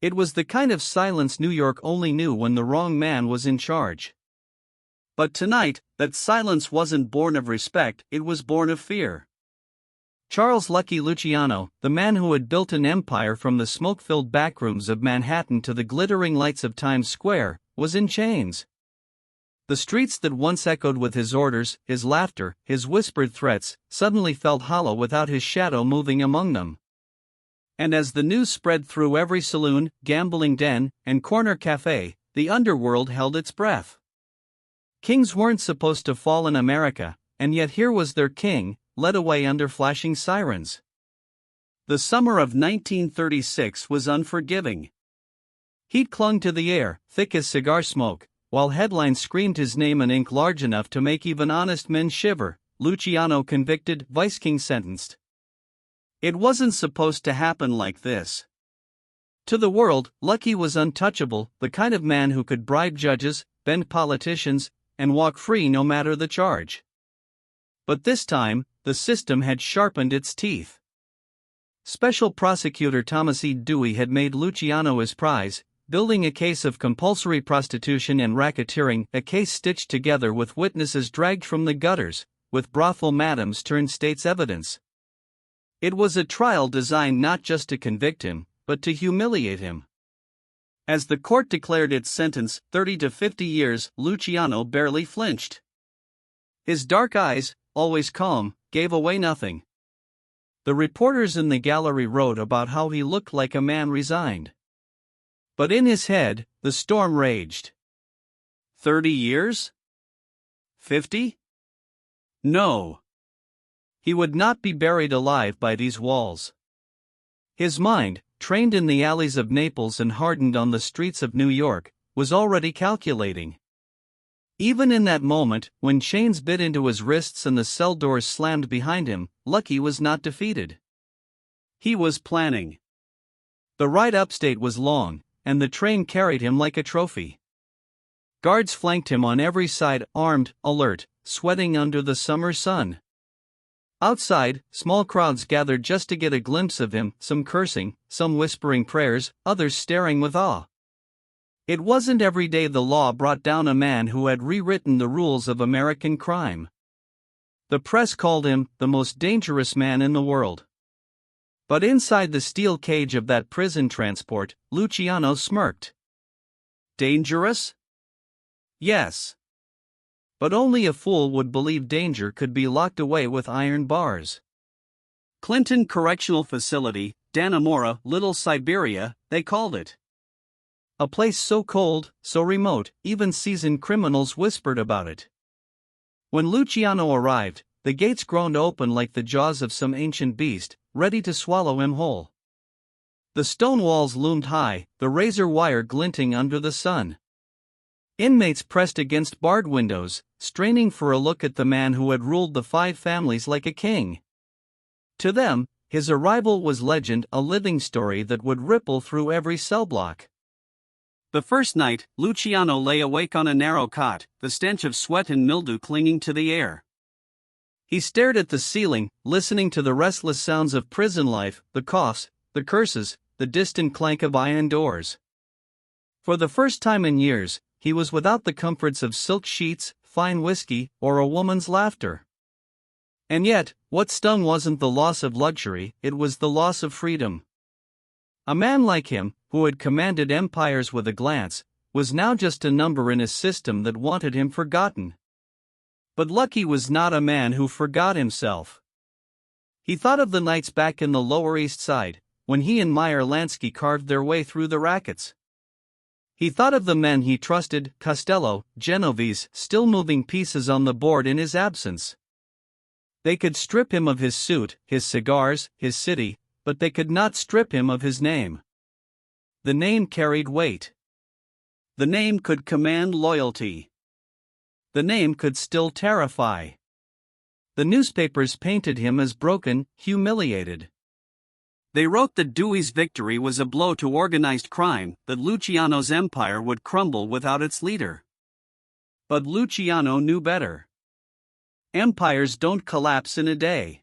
It was the kind of silence New York only knew when the wrong man was in charge. But tonight, that silence wasn't born of respect, it was born of fear. Charles Lucky Luciano, the man who had built an empire from the smoke-filled backrooms of Manhattan to the glittering lights of Times Square, was in chains. The streets that once echoed with his orders, his laughter, his whispered threats, suddenly felt hollow without his shadow moving among them. And as the news spread through every saloon, gambling den, and corner cafe, the underworld held its breath. Kings weren't supposed to fall in America, and yet here was their king, led away under flashing sirens. The summer of 1936 was unforgiving. Heat clung to the air, thick as cigar smoke, while headlines screamed his name in ink large enough to make even honest men shiver: Luciano convicted, Vice King sentenced. It wasn't supposed to happen like this. To the world, Lucky was untouchable, the kind of man who could bribe judges, bend politicians, and walk free no matter the charge. But this time, the system had sharpened its teeth. Special Prosecutor Thomas E. Dewey had made Luciano his prize, building a case of compulsory prostitution and racketeering, a case stitched together with witnesses dragged from the gutters, with brothel madams turned state's evidence. It was a trial designed not just to convict him, but to humiliate him. As the court declared its sentence, 30 to 50 years, Luciano barely flinched. His dark eyes, always calm, gave away nothing. The reporters in the gallery wrote about how he looked like a man resigned. But in his head, the storm raged. 30 years? 50? No. He would not be buried alive by these walls. His mind, trained in the alleys of Naples and hardened on the streets of New York, was already calculating. Even in that moment, when chains bit into his wrists and the cell doors slammed behind him, Lucky was not defeated. He was planning. The ride upstate was long, and the train carried him like a trophy. Guards flanked him on every side, armed, alert, sweating under the summer sun. Outside, small crowds gathered just to get a glimpse of him, some cursing, some whispering prayers, others staring with awe. It wasn't every day the law brought down a man who had rewritten the rules of American crime. The press called him the most dangerous man in the world. But inside the steel cage of that prison transport, Luciano smirked. Dangerous? Yes. But only a fool would believe danger could be locked away with iron bars. Clinton Correctional Facility, Dannemora, Little Siberia, they called it. A place so cold, so remote, even seasoned criminals whispered about it. When Luciano arrived, the gates groaned open like the jaws of some ancient beast, ready to swallow him whole. The stone walls loomed high, the razor wire glinting under the sun. Inmates pressed against barred windows, straining for a look at the man who had ruled the 5 families like a king. To them, his arrival was legend, a living story that would ripple through every cell block. The first night, Luciano lay awake on a narrow cot, the stench of sweat and mildew clinging to the air. He stared at the ceiling, listening to the restless sounds of prison life, the coughs, the curses, the distant clank of iron doors. For the first time in years, he was without the comforts of silk sheets, fine whiskey, or a woman's laughter. And yet, what stung wasn't the loss of luxury, it was the loss of freedom. A man like him, who had commanded empires with a glance, was now just a number in a system that wanted him forgotten. But Lucky was not a man who forgot himself. He thought of the nights back in the Lower East Side, when he and Meyer Lansky carved their way through the rackets. He thought of the men he trusted, Costello, Genovese, still moving pieces on the board in his absence. They could strip him of his suit, his cigars, his city, but they could not strip him of his name. The name carried weight. The name could command loyalty. The name could still terrify. The newspapers painted him as broken, humiliated. They wrote that Dewey's victory was a blow to organized crime, that Luciano's empire would crumble without its leader. But Luciano knew better. Empires don't collapse in a day.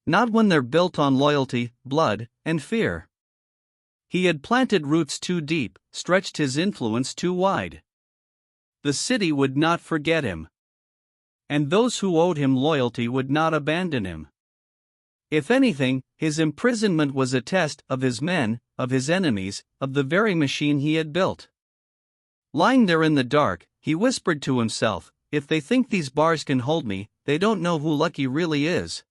Not when they're built on loyalty, blood, and fear. He had planted roots too deep, stretched his influence too wide. The city would not forget him. And those who owed him loyalty would not abandon him. If anything, his imprisonment was a test of his men, of his enemies, of the very machine he had built. Lying there in the dark, he whispered to himself, "If they think these bars can hold me, they don't know who Lucky really is."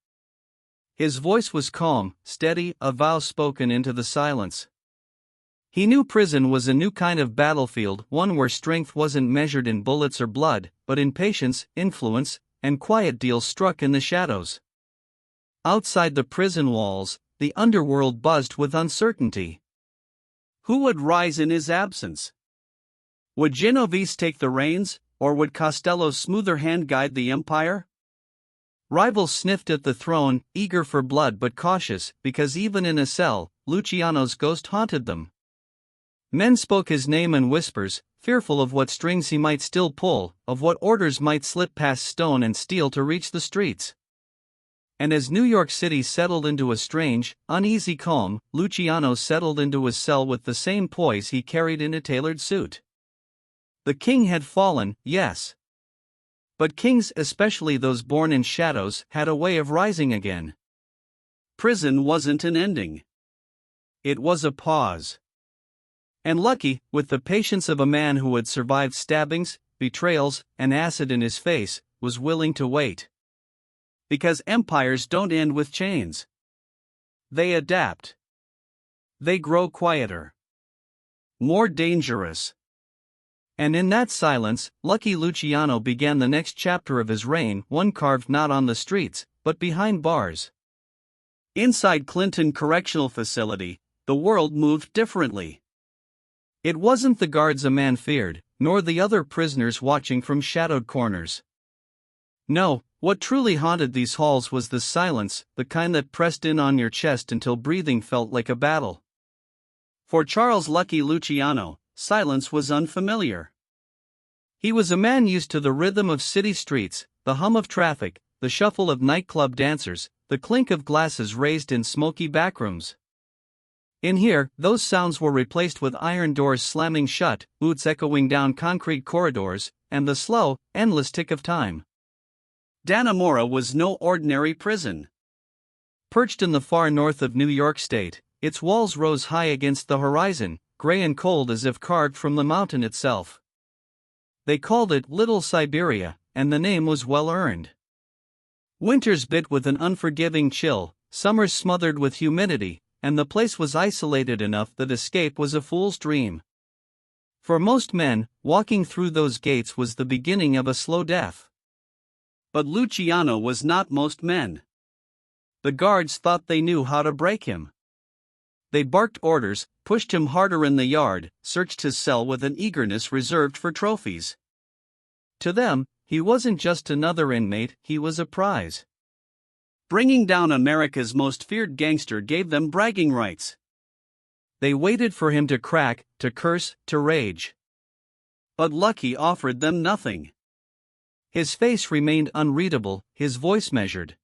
His voice was calm, steady, a vow spoken into the silence. He knew prison was a new kind of battlefield, one where strength wasn't measured in bullets or blood, but in patience, influence, and quiet deals struck in the shadows. Outside the prison walls, the underworld buzzed with uncertainty. Who would rise in his absence? Would Genovese take the reins, or would Costello's smoother hand guide the empire? Rivals sniffed at the throne, eager for blood but cautious, because even in a cell, Luciano's ghost haunted them. Men spoke his name in whispers, fearful of what strings he might still pull, of what orders might slip past stone and steel to reach the streets. And as New York City settled into a strange, uneasy calm, Luciano settled into his cell with the same poise he carried in a tailored suit. The king had fallen, yes. But kings, especially those born in shadows, had a way of rising again. Prison wasn't an ending. It was a pause. And Lucky, with the patience of a man who had survived stabbings, betrayals, and acid in his face, was willing to wait. Because empires don't end with chains. They adapt. They grow quieter. More dangerous. And in that silence, Lucky Luciano began the next chapter of his reign, one carved not on the streets, but behind bars. Inside Clinton Correctional Facility, the world moved differently. It wasn't the guards a man feared, nor the other prisoners watching from shadowed corners. No, what truly haunted these halls was the silence, the kind that pressed in on your chest until breathing felt like a battle. For Charles Lucky Luciano, silence was unfamiliar. He was a man used to the rhythm of city streets, the hum of traffic, the shuffle of nightclub dancers, the clink of glasses raised in smoky backrooms. In here, those sounds were replaced with iron doors slamming shut, boots echoing down concrete corridors, and the slow, endless tick of time. Dannemora was no ordinary prison. Perched in the far north of New York State, its walls rose high against the horizon, gray and cold as if carved from the mountain itself. They called it Little Siberia, and the name was well earned. Winters bit with an unforgiving chill, summers smothered with humidity, and the place was isolated enough that escape was a fool's dream. For most men, walking through those gates was the beginning of a slow death. But Luciano was not most men. The guards thought they knew how to break him. They barked orders, pushed him harder in the yard, searched his cell with an eagerness reserved for trophies. To them, he wasn't just another inmate, he was a prize. Bringing down America's most feared gangster gave them bragging rights. They waited for him to crack, to curse, to rage. But Lucky offered them nothing. His face remained unreadable, his voice measured.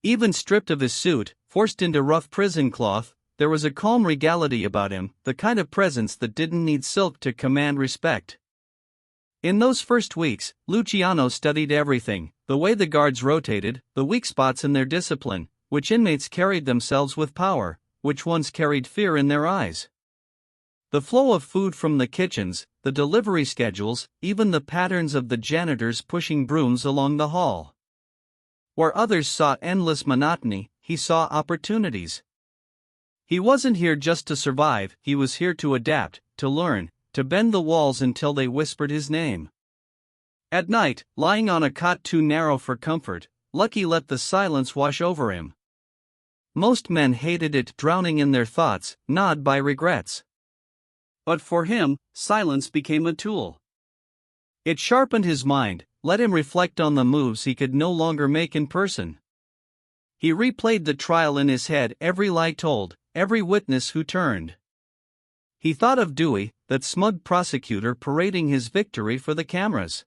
Even stripped of his suit, forced into rough prison cloth, there was a calm regality about him, the kind of presence that didn't need silk to command respect. In those first weeks, Luciano studied everything, the way the guards rotated, the weak spots in their discipline, which inmates carried themselves with power, which ones carried fear in their eyes. The flow of food from the kitchens, the delivery schedules, even the patterns of the janitors pushing brooms along the hall. Where others saw endless monotony, he saw opportunities. He wasn't here just to survive, he was here to adapt, to learn, to bend the walls until they whispered his name. At night, lying on a cot too narrow for comfort, Lucky let the silence wash over him. Most men hated it, drowning in their thoughts, gnawed by regrets. But for him, silence became a tool. It sharpened his mind, let him reflect on the moves he could no longer make in person. He replayed the trial in his head, every lie told, every witness who turned. He thought of Dewey, that smug prosecutor parading his victory for the cameras.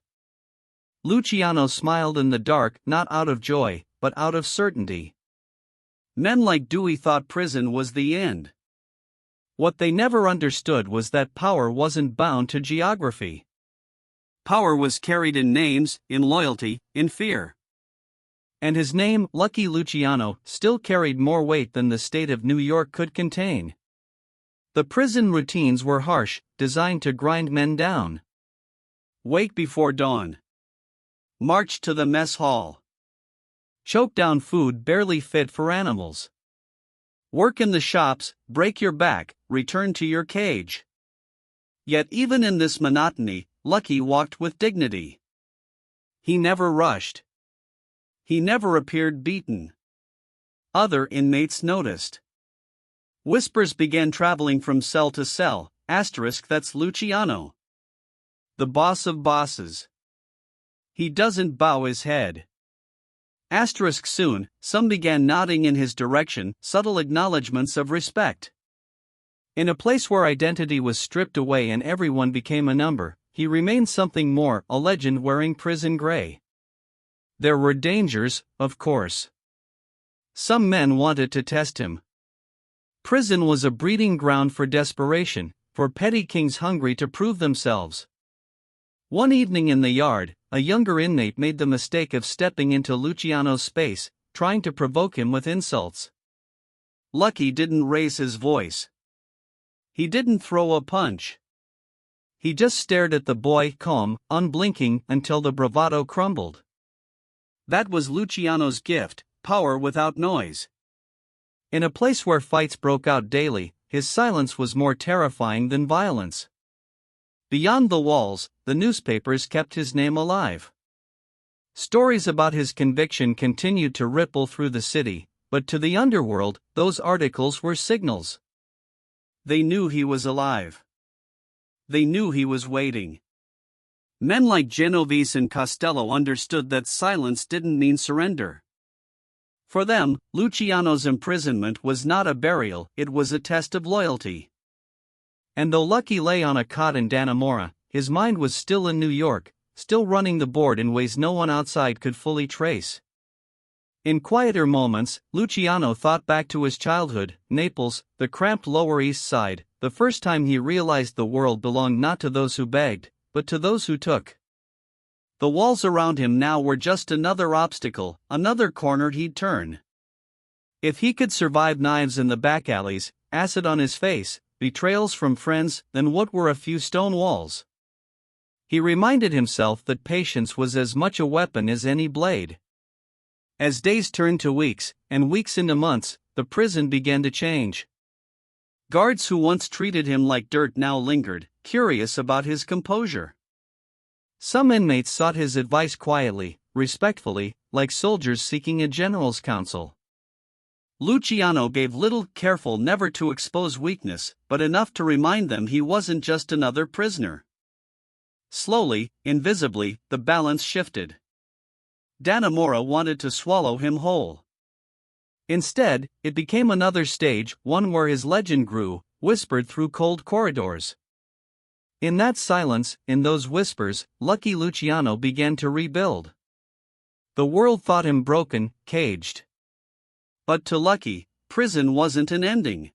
Luciano smiled in the dark, not out of joy, but out of certainty. Men like Dewey thought prison was the end. What they never understood was that power wasn't bound to geography. Power was carried in names, in loyalty, in fear. And his name, Lucky Luciano, still carried more weight than the state of New York could contain. The prison routines were harsh, designed to grind men down. Wake before dawn. March to the mess hall. Choke down food barely fit for animals. Work in the shops, break your back, return to your cage. Yet even in this monotony, Lucky walked with dignity. He never rushed. He never appeared beaten. Other inmates noticed. Whispers began traveling from cell to cell. That's Luciano. The boss of bosses. He doesn't bow his head. Soon, some began nodding in his direction, subtle acknowledgments of respect. In a place where identity was stripped away and everyone became a number, he remained something more, a legend wearing prison gray. There were dangers, of course. Some men wanted to test him. Prison was a breeding ground for desperation, for petty kings hungry to prove themselves. One evening in the yard, a younger inmate made the mistake of stepping into Luciano's space, trying to provoke him with insults. Lucky didn't raise his voice. He didn't throw a punch. He just stared at the boy, calm, unblinking, until the bravado crumbled. That was Luciano's gift, power without noise. In a place where fights broke out daily, his silence was more terrifying than violence. Beyond the walls, the newspapers kept his name alive. Stories about his conviction continued to ripple through the city, but to the underworld, those articles were signals. They knew he was alive. They knew he was waiting. Men like Genovese and Costello understood that silence didn't mean surrender. For them, Luciano's imprisonment was not a burial, it was a test of loyalty. And though Lucky lay on a cot in Dannemora, his mind was still in New York, still running the board in ways no one outside could fully trace. In quieter moments, Luciano thought back to his childhood, Naples, the cramped Lower East Side, the first time he realized the world belonged not to those who begged, but to those who took. The walls around him now were just another obstacle, another corner he'd turn. If he could survive knives in the back alleys, acid on his face, betrayals from friends, then what were a few stone walls? He reminded himself that patience was as much a weapon as any blade. As days turned to weeks, and weeks into months, the prison began to change. Guards who once treated him like dirt now lingered, curious about his composure. Some inmates sought his advice quietly, respectfully, like soldiers seeking a general's counsel. Luciano gave little, careful never to expose weakness, but enough to remind them he wasn't just another prisoner. Slowly, invisibly, the balance shifted. Dannemora wanted to swallow him whole. Instead, it became another stage, one where his legend grew, whispered through cold corridors. In that silence, in those whispers, Lucky Luciano began to rebuild. The world thought him broken, caged. But to Lucky, prison wasn't an ending.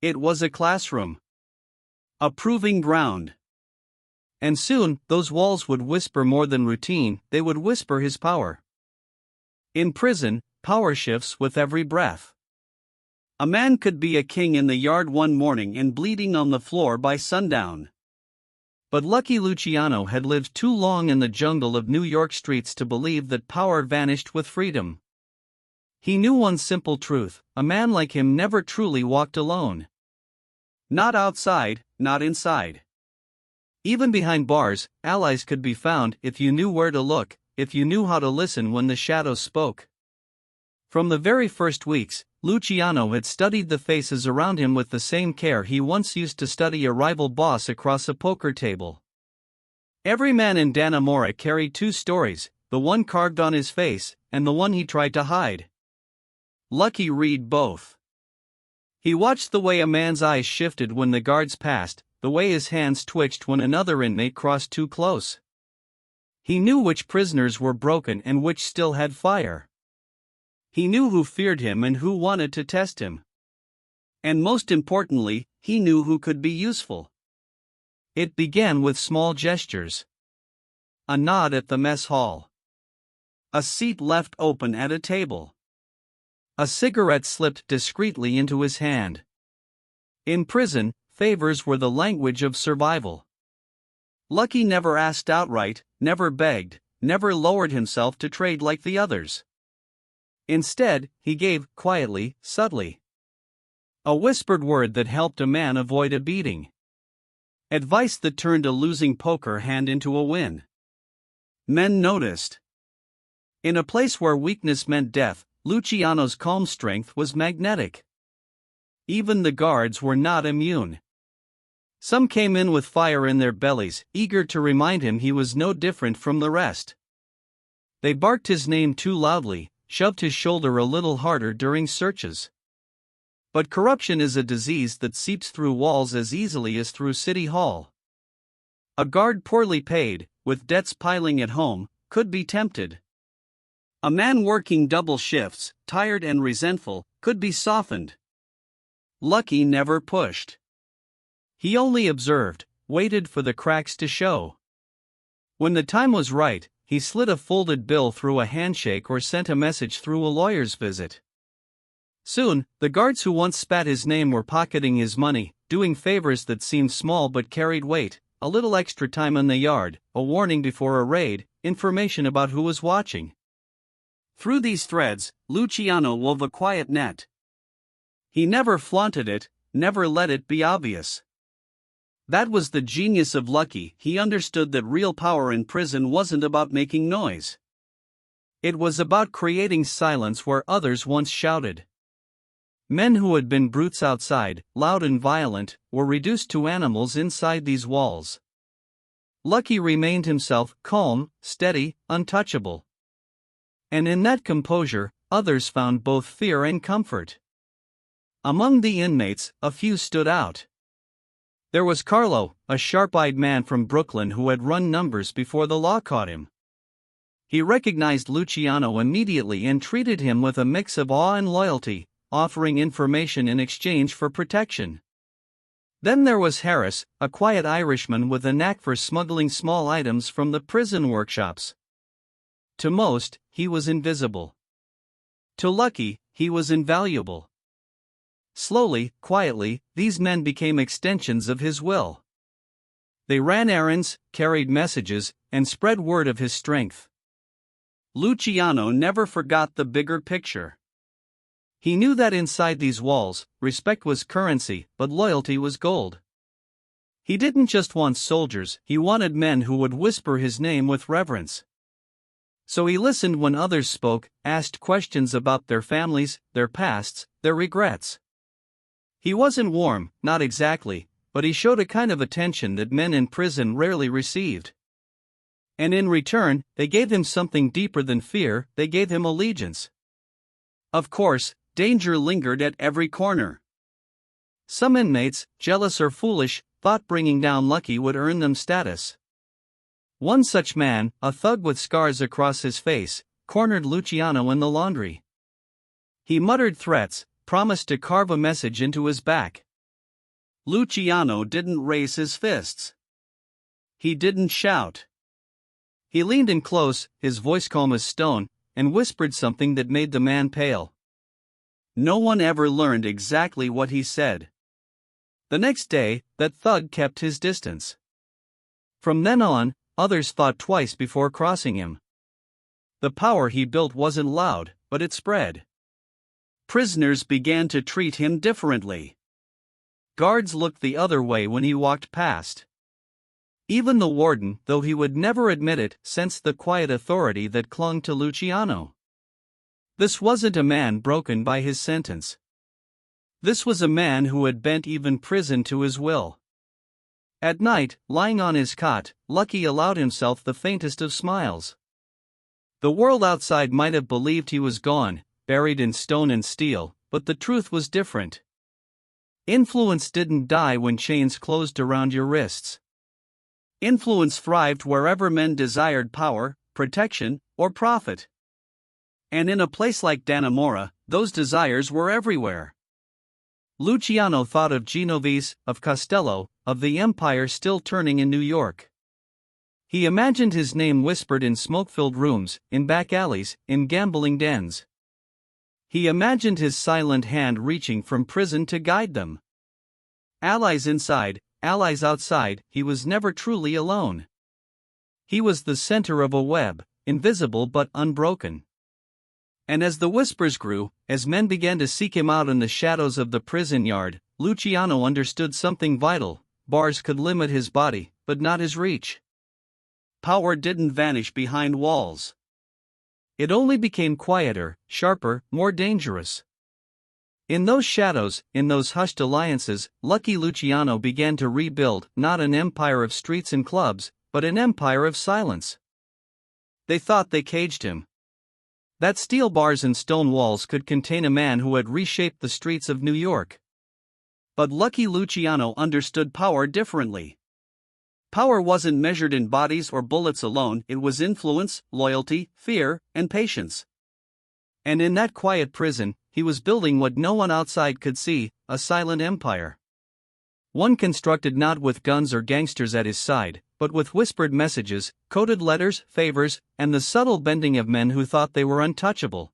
It was a classroom. A proving ground. And soon, those walls would whisper more than routine, they would whisper his power. In prison, power shifts with every breath. A man could be a king in the yard one morning and bleeding on the floor by sundown. But Lucky Luciano had lived too long in the jungle of New York streets to believe that power vanished with freedom. He knew one simple truth: a man like him never truly walked alone. Not outside, not inside. Even behind bars, allies could be found if you knew where to look, if you knew how to listen when the shadows spoke. From the very first weeks, Luciano had studied the faces around him with the same care he once used to study a rival boss across a poker table. Every man in Dannemora carried two stories, the one carved on his face, and the one he tried to hide. Lucky read both. He watched the way a man's eyes shifted when the guards passed, the way his hands twitched when another inmate crossed too close. He knew which prisoners were broken and which still had fire. He knew who feared him and who wanted to test him. And most importantly, he knew who could be useful. It began with small gestures. A nod at the mess hall. A seat left open at a table. A cigarette slipped discreetly into his hand. In prison, favors were the language of survival. Lucky never asked outright, never begged, never lowered himself to trade like the others. Instead, he gave, quietly, subtly. A whispered word that helped a man avoid a beating. Advice that turned a losing poker hand into a win. Men noticed. In a place where weakness meant death, Luciano's calm strength was magnetic. Even the guards were not immune. Some came in with fire in their bellies, eager to remind him he was no different from the rest. They barked his name too loudly, shoved his shoulder a little harder during searches. But corruption is a disease that seeps through walls as easily as through City Hall. A guard poorly paid, with debts piling at home, could be tempted. A man working double shifts, tired and resentful, could be softened. Lucky never pushed. He only observed, waited for the cracks to show. When the time was right, he slid a folded bill through a handshake or sent a message through a lawyer's visit. Soon, the guards who once spat his name were pocketing his money, doing favors that seemed small but carried weight, a little extra time in the yard, a warning before a raid, information about who was watching. Through these threads, Luciano wove a quiet net. He never flaunted it, never let it be obvious. That was the genius of Lucky. He understood that real power in prison wasn't about making noise. It was about creating silence where others once shouted. Men who had been brutes outside, loud and violent, were reduced to animals inside these walls. Lucky remained himself, calm, steady, untouchable. And in that composure, others found both fear and comfort. Among the inmates, a few stood out. There was Carlo, a sharp-eyed man from Brooklyn who had run numbers before the law caught him. He recognized Luciano immediately and treated him with a mix of awe and loyalty, offering information in exchange for protection. Then there was Harris, a quiet Irishman with a knack for smuggling small items from the prison workshops. To most, he was invisible. To Lucky, he was invaluable. Slowly, quietly, these men became extensions of his will. They ran errands, carried messages, and spread word of his strength. Luciano never forgot the bigger picture. He knew that inside these walls, respect was currency, but loyalty was gold. He didn't just want soldiers, he wanted men who would whisper his name with reverence. So he listened when others spoke, asked questions about their families, their pasts, their regrets. He wasn't warm, not exactly, but he showed a kind of attention that men in prison rarely received. And in return, they gave him something deeper than fear, they gave him allegiance. Of course, danger lingered at every corner. Some inmates, jealous or foolish, thought bringing down Lucky would earn them status. One such man, a thug with scars across his face, cornered Luciano in the laundry. He muttered threats, promised to carve a message into his back. Luciano didn't raise his fists. He didn't shout. He leaned in close, his voice calm as stone, and whispered something that made the man pale. No one ever learned exactly what he said. The next day, that thug kept his distance. From then on, others thought twice before crossing him. The power he built wasn't loud, but it spread. Prisoners began to treat him differently. Guards looked the other way when he walked past. Even the warden, though he would never admit it, sensed the quiet authority that clung to Luciano. This wasn't a man broken by his sentence. This was a man who had bent even prison to his will. At night, lying on his cot, Lucky allowed himself the faintest of smiles. The world outside might have believed he was gone, buried in stone and steel, but the truth was different. Influence didn't die when chains closed around your wrists. Influence thrived wherever men desired power, protection, or profit. And in a place like Dannemora, those desires were everywhere. Luciano thought of Genovese, of Costello, of the empire still turning in New York. He imagined his name whispered in smoke-filled rooms, in back alleys, in gambling dens. He imagined his silent hand reaching from prison to guide them. Allies inside, allies outside, he was never truly alone. He was the center of a web, invisible but unbroken. And as the whispers grew, as men began to seek him out in the shadows of the prison yard, Luciano understood something vital: bars could limit his body, but not his reach. Power didn't vanish behind walls. It only became quieter, sharper, more dangerous. In those shadows, in those hushed alliances, Lucky Luciano began to rebuild not an empire of streets and clubs, but an empire of silence. They thought they caged him. That steel bars and stone walls could contain a man who had reshaped the streets of New York. But Lucky Luciano understood power differently. Power wasn't measured in bodies or bullets alone, it was influence, loyalty, fear, and patience. And in that quiet prison, he was building what no one outside could see: a silent empire. One constructed not with guns or gangsters at his side, but with whispered messages, coded letters, favors, and the subtle bending of men who thought they were untouchable.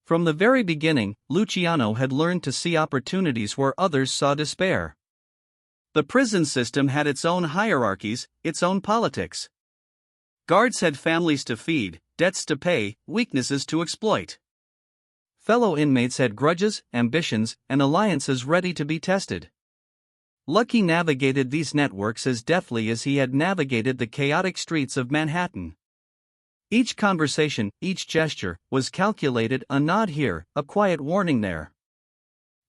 From the very beginning, Luciano had learned to see opportunities where others saw despair. The prison system had its own hierarchies, its own politics. Guards had families to feed, debts to pay, weaknesses to exploit. Fellow inmates had grudges, ambitions, and alliances ready to be tested. Lucky navigated these networks as deftly as he had navigated the chaotic streets of Manhattan. Each conversation, each gesture, was calculated: a nod here, a quiet warning there.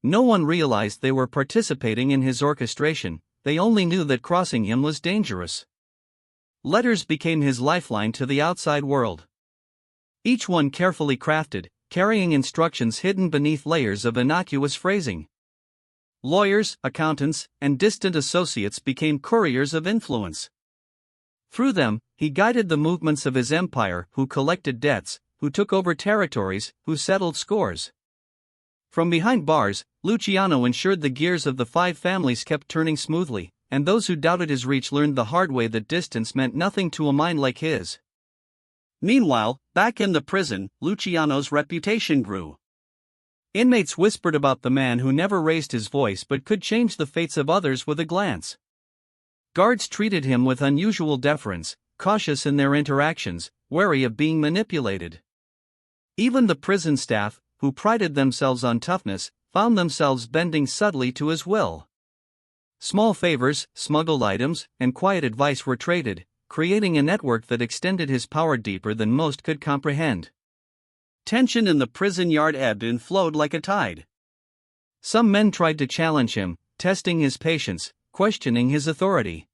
No one realized they were participating in his orchestration, they only knew that crossing him was dangerous. Letters became his lifeline to the outside world. Each one carefully crafted, carrying instructions hidden beneath layers of innocuous phrasing. Lawyers, accountants, and distant associates became couriers of influence. Through them, he guided the movements of his empire: who collected debts, who took over territories, who settled scores. From behind bars, Luciano ensured the gears of the 5 families kept turning smoothly, and those who doubted his reach learned the hard way that distance meant nothing to a mind like his. Meanwhile, back in the prison, Luciano's reputation grew. Inmates whispered about the man who never raised his voice but could change the fates of others with a glance. Guards treated him with unusual deference, cautious in their interactions, wary of being manipulated. Even the prison staff, who prided themselves on toughness, found themselves bending subtly to his will. Small favors, smuggled items, and quiet advice were traded, creating a network that extended his power deeper than most could comprehend. Tension in the prison yard ebbed and flowed like a tide. Some men tried to challenge him, testing his patience, questioning his authority.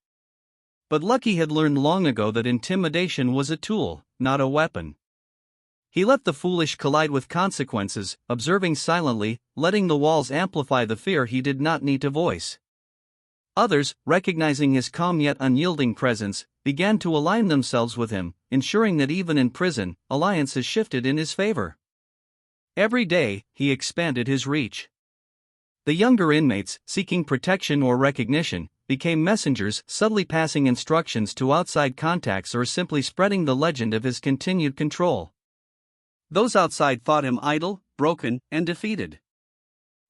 But Lucky had learned long ago that intimidation was a tool, not a weapon. He let the foolish collide with consequences, observing silently, letting the walls amplify the fear he did not need to voice. Others, recognizing his calm yet unyielding presence, began to align themselves with him, ensuring that even in prison, alliances shifted in his favor. Every day, he expanded his reach. The younger inmates, seeking protection or recognition, became messengers, subtly passing instructions to outside contacts or simply spreading the legend of his continued control. Those outside thought him idle, broken, and defeated.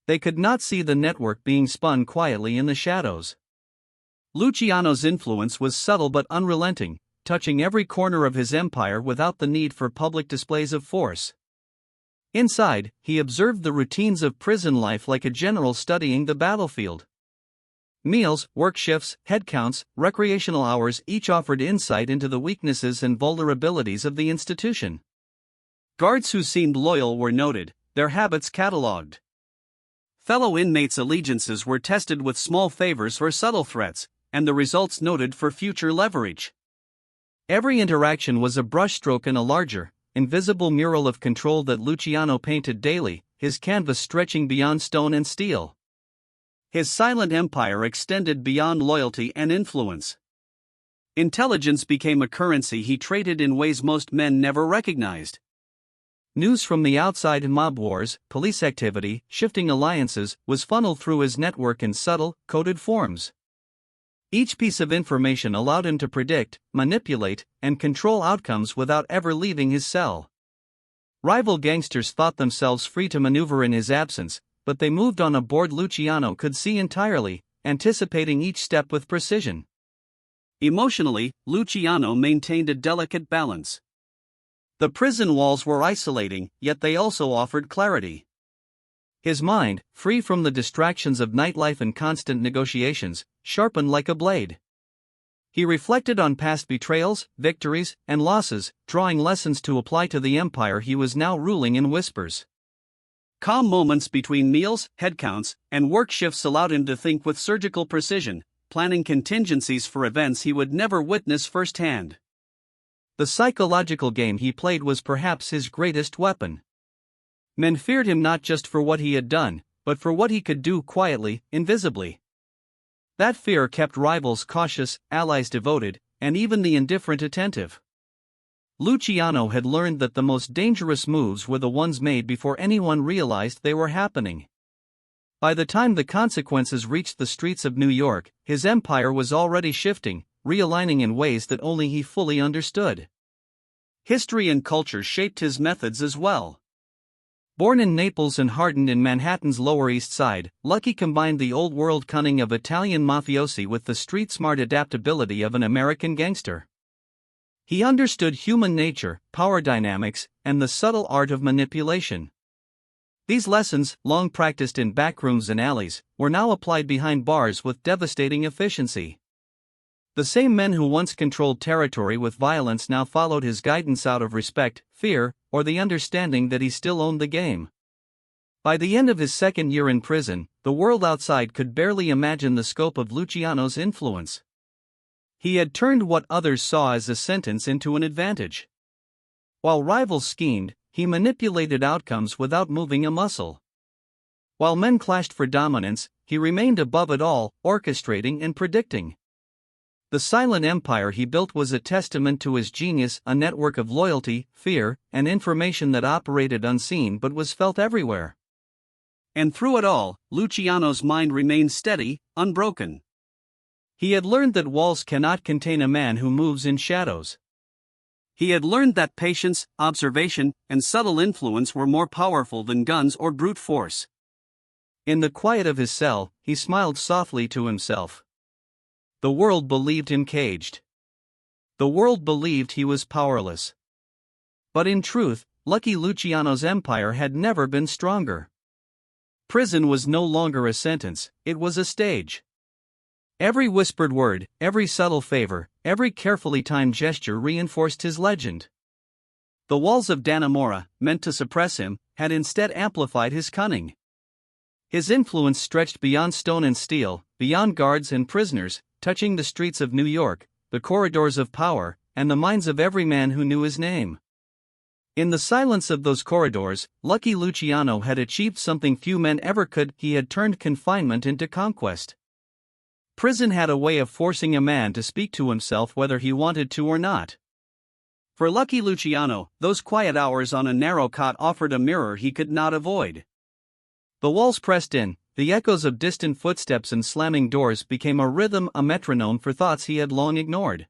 They could not see the network being spun quietly in the shadows. Luciano's influence was subtle but unrelenting, touching every corner of his empire without the need for public displays of force. Inside, he observed the routines of prison life like a general studying the battlefield. Meals, work shifts, headcounts, recreational hours each offered insight into the weaknesses and vulnerabilities of the institution. Guards who seemed loyal were noted, their habits catalogued. Fellow inmates' allegiances were tested with small favors or subtle threats, and the results noted for future leverage. Every interaction was a brushstroke in a larger, invisible mural of control that Luciano painted daily, his canvas stretching beyond stone and steel. His silent empire extended beyond loyalty and influence. Intelligence became a currency he traded in ways most men never recognized. News from the outside, mob wars, police activity, shifting alliances, was funneled through his network in subtle, coded forms. Each piece of information allowed him to predict, manipulate, and control outcomes without ever leaving his cell. Rival gangsters thought themselves free to maneuver in his absence, but they moved on a board Luciano could see entirely, anticipating each step with precision. Emotionally, Luciano maintained a delicate balance. The prison walls were isolating, yet they also offered clarity. His mind, free from the distractions of nightlife and constant negotiations, sharpened like a blade. He reflected on past betrayals, victories, and losses, drawing lessons to apply to the empire he was now ruling in whispers. Calm moments between meals, headcounts, and work shifts allowed him to think with surgical precision, planning contingencies for events he would never witness firsthand. The psychological game he played was perhaps his greatest weapon. Men feared him not just for what he had done, but for what he could do quietly, invisibly. That fear kept rivals cautious, allies devoted, and even the indifferent attentive. Luciano had learned that the most dangerous moves were the ones made before anyone realized they were happening. By the time the consequences reached the streets of New York, his empire was already shifting, realigning in ways that only he fully understood. History and culture shaped his methods as well. Born in Naples and hardened in Manhattan's Lower East Side, Lucky combined the old-world cunning of Italian mafiosi with the street-smart adaptability of an American gangster. He understood human nature, power dynamics, and the subtle art of manipulation. These lessons, long practiced in backrooms and alleys, were now applied behind bars with devastating efficiency. The same men who once controlled territory with violence now followed his guidance out of respect, fear, or the understanding that he still owned the game. By the end of his second year in prison, the world outside could barely imagine the scope of Luciano's influence. He had turned what others saw as a sentence into an advantage. While rivals schemed, he manipulated outcomes without moving a muscle. While men clashed for dominance, he remained above it all, orchestrating and predicting. The silent empire he built was a testament to his genius, a network of loyalty, fear, and information that operated unseen but was felt everywhere. And through it all, Luciano's mind remained steady, unbroken. He had learned that walls cannot contain a man who moves in shadows. He had learned that patience, observation, and subtle influence were more powerful than guns or brute force. In the quiet of his cell, he smiled softly to himself. The world believed him caged. The world believed he was powerless. But in truth, Lucky Luciano's empire had never been stronger. Prison was no longer a sentence, it was a stage. Every whispered word, every subtle favor, every carefully timed gesture reinforced his legend. The walls of Dannemora, meant to suppress him, had instead amplified his cunning. His influence stretched beyond stone and steel, beyond guards and prisoners, touching the streets of New York, the corridors of power, and the minds of every man who knew his name. In the silence of those corridors, Lucky Luciano had achieved something few men ever could. He had turned confinement into conquest. Prison had a way of forcing a man to speak to himself whether he wanted to or not. For Lucky Luciano, those quiet hours on a narrow cot offered a mirror he could not avoid. The walls pressed in, the echoes of distant footsteps and slamming doors became a rhythm, a metronome for thoughts he had long ignored.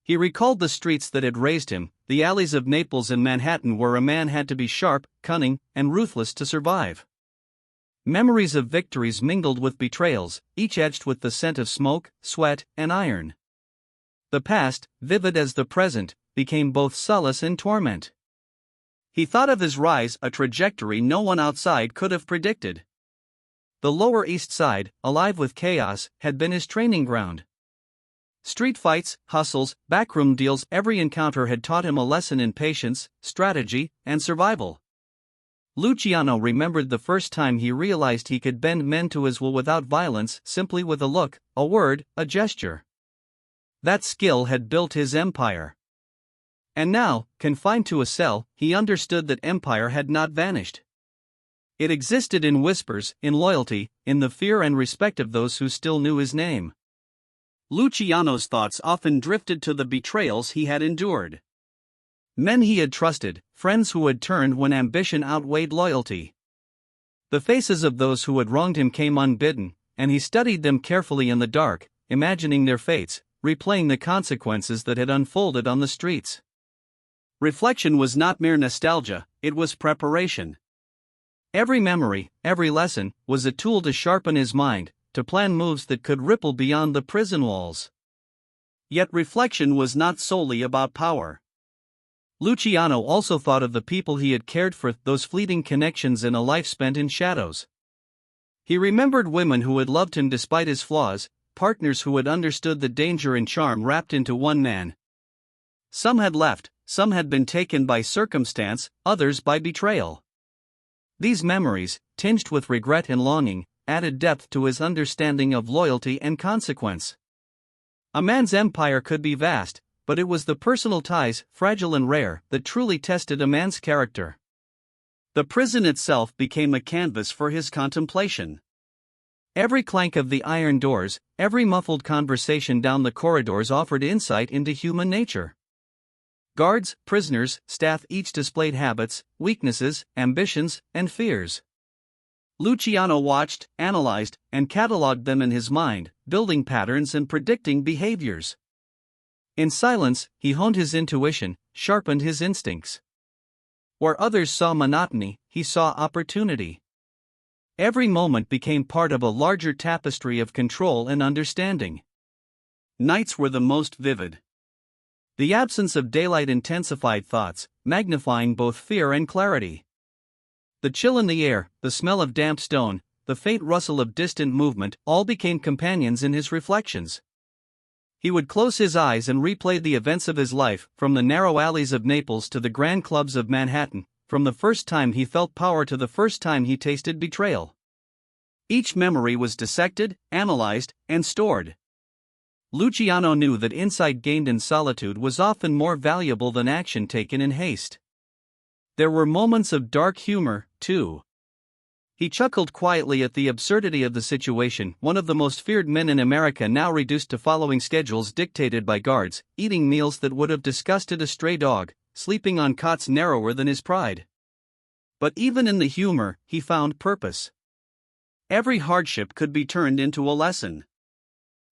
He recalled the streets that had raised him, the alleys of Naples and Manhattan where a man had to be sharp, cunning, and ruthless to survive. Memories of victories mingled with betrayals, each edged with the scent of smoke, sweat, and iron. The past, vivid as the present, became both solace and torment. He thought of his rise, a trajectory no one outside could have predicted. The Lower East Side, alive with chaos, had been his training ground. Street fights, hustles, backroom deals, every encounter had taught him a lesson in patience, strategy, and survival. Luciano remembered the first time he realized he could bend men to his will without violence, simply with a look, a word, a gesture. That skill had built his empire. And now, confined to a cell, he understood that empire had not vanished. It existed in whispers, in loyalty, in the fear and respect of those who still knew his name. Luciano's thoughts often drifted to the betrayals he had endured. Men he had trusted, friends who had turned when ambition outweighed loyalty. The faces of those who had wronged him came unbidden, and he studied them carefully in the dark, imagining their fates, replaying the consequences that had unfolded on the streets. Reflection was not mere nostalgia, it was preparation. Every memory, every lesson, was a tool to sharpen his mind, to plan moves that could ripple beyond the prison walls. Yet reflection was not solely about power. Luciano also thought of the people he had cared for, those fleeting connections in a life spent in shadows. He remembered women who had loved him despite his flaws, partners who had understood the danger and charm wrapped into one man. Some had left, some had been taken by circumstance, others by betrayal. These memories, tinged with regret and longing, added depth to his understanding of loyalty and consequence. A man's empire could be vast, but it was the personal ties, fragile and rare, that truly tested a man's character. The prison itself became a canvas for his contemplation. Every clank of the iron doors, every muffled conversation down the corridors offered insight into human nature. Guards, prisoners, staff each displayed habits, weaknesses, ambitions, and fears. Luciano watched, analyzed, and catalogued them in his mind, building patterns and predicting behaviors. In silence, he honed his intuition, sharpened his instincts. Where others saw monotony, he saw opportunity. Every moment became part of a larger tapestry of control and understanding. Nights were the most vivid. The absence of daylight intensified thoughts, magnifying both fear and clarity. The chill in the air, the smell of damp stone, the faint rustle of distant movement, all became companions in his reflections. He would close his eyes and replay the events of his life, from the narrow alleys of Naples to the grand clubs of Manhattan, from the first time he felt power to the first time he tasted betrayal. Each memory was dissected, analyzed, and stored. Luciano knew that insight gained in solitude was often more valuable than action taken in haste. There were moments of dark humor, too. He chuckled quietly at the absurdity of the situation. One of the most feared men in America, now reduced to following schedules dictated by guards, eating meals that would have disgusted a stray dog, sleeping on cots narrower than his pride. But even in the humor, he found purpose. Every hardship could be turned into a lesson.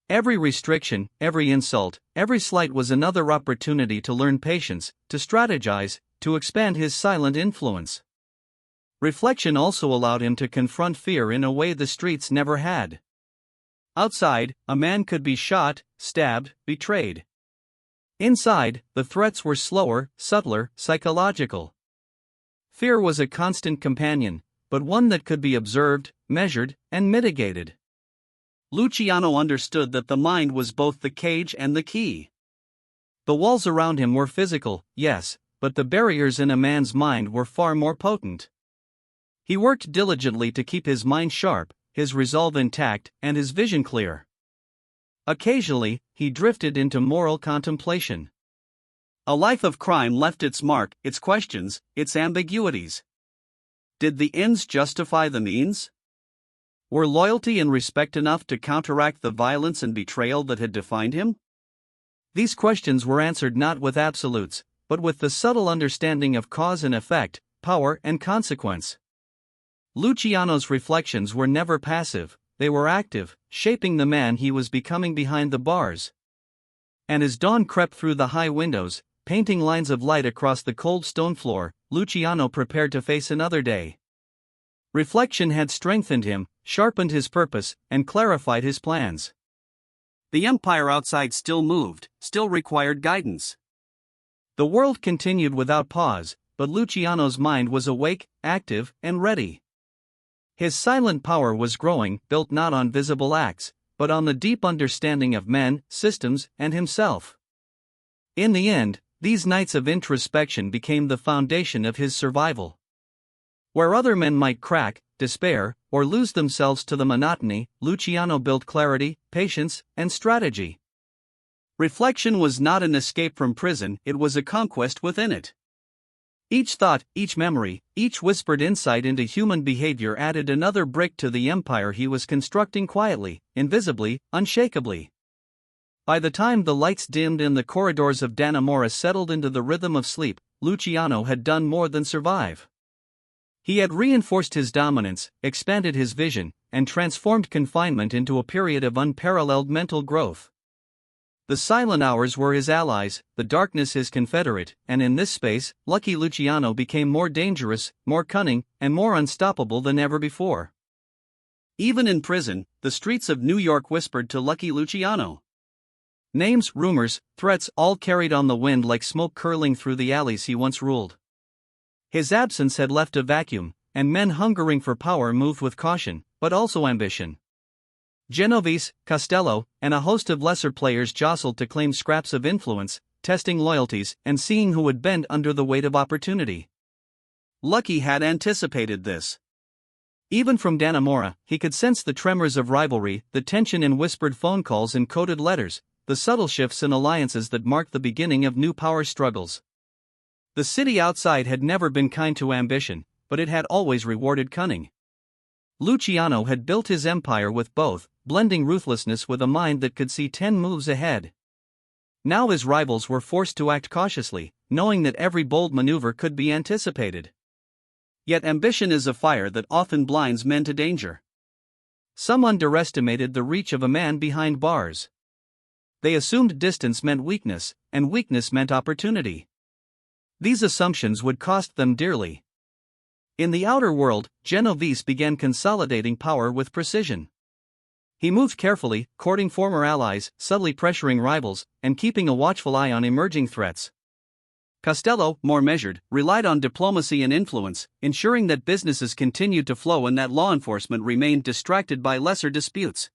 Every restriction, every insult, every slight was another opportunity to learn patience, to strategize, to expand his silent influence. Reflection also allowed him to confront fear in a way the streets never had. Outside, a man could be shot, stabbed, betrayed. Inside, the threats were slower, subtler, psychological. Fear was a constant companion, but one that could be observed, measured, and mitigated. Luciano understood that the mind was both the cage and the key. The walls around him were physical, yes, but the barriers in a man's mind were far more potent. He worked diligently to keep his mind sharp, his resolve intact, and his vision clear. Occasionally, he drifted into moral contemplation. A life of crime left its mark, its questions, its ambiguities. Did the ends justify the means? Were loyalty and respect enough to counteract the violence and betrayal that had defined him? These questions were answered not with absolutes, but with the subtle understanding of cause and effect, power and consequence. Luciano's reflections were never passive, they were active, shaping the man he was becoming behind the bars. And as dawn crept through the high windows, painting lines of light across the cold stone floor, Luciano prepared to face another day. Reflection had strengthened him, sharpened his purpose, and clarified his plans. The empire outside still moved, still required guidance. The world continued without pause, but Luciano's mind was awake, active, and ready. His silent power was growing, built not on visible acts, but on the deep understanding of men, systems, and himself. In the end, these nights of introspection became the foundation of his survival. Where other men might crack, despair, or lose themselves to the monotony, Luciano built clarity, patience, and strategy. Reflection was not an escape from prison, it was a conquest within it. Each thought, each memory, each whispered insight into human behavior added another brick to the empire he was constructing quietly, invisibly, unshakably. By the time the lights dimmed and the corridors of Dannemora settled into the rhythm of sleep, Luciano had done more than survive. He had reinforced his dominance, expanded his vision, and transformed confinement into a period of unparalleled mental growth. The silent hours were his allies, the darkness his confederate, and in this space, Lucky Luciano became more dangerous, more cunning, and more unstoppable than ever before. Even in prison, the streets of New York whispered to Lucky Luciano. Names, rumors, threats all carried on the wind like smoke curling through the alleys he once ruled. His absence had left a vacuum, and men hungering for power moved with caution, but also ambition. Genovese, Costello, and a host of lesser players jostled to claim scraps of influence, testing loyalties and seeing who would bend under the weight of opportunity. Lucky had anticipated this. Even from Dannemora, he could sense the tremors of rivalry, the tension in whispered phone calls and coded letters, the subtle shifts in alliances that marked the beginning of new power struggles. The city outside had never been kind to ambition, but it had always rewarded cunning. Luciano had built his empire with both, blending ruthlessness with a mind that could see 10 moves ahead. Now his rivals were forced to act cautiously, knowing that every bold maneuver could be anticipated. Yet ambition is a fire that often blinds men to danger. Some underestimated the reach of a man behind bars. They assumed distance meant weakness, and weakness meant opportunity. These assumptions would cost them dearly. In the outer world, Genovese began consolidating power with precision. He moved carefully, courting former allies, subtly pressuring rivals, and keeping a watchful eye on emerging threats. Costello, more measured, relied on diplomacy and influence, ensuring that businesses continued to flow and that law enforcement remained distracted by lesser disputes.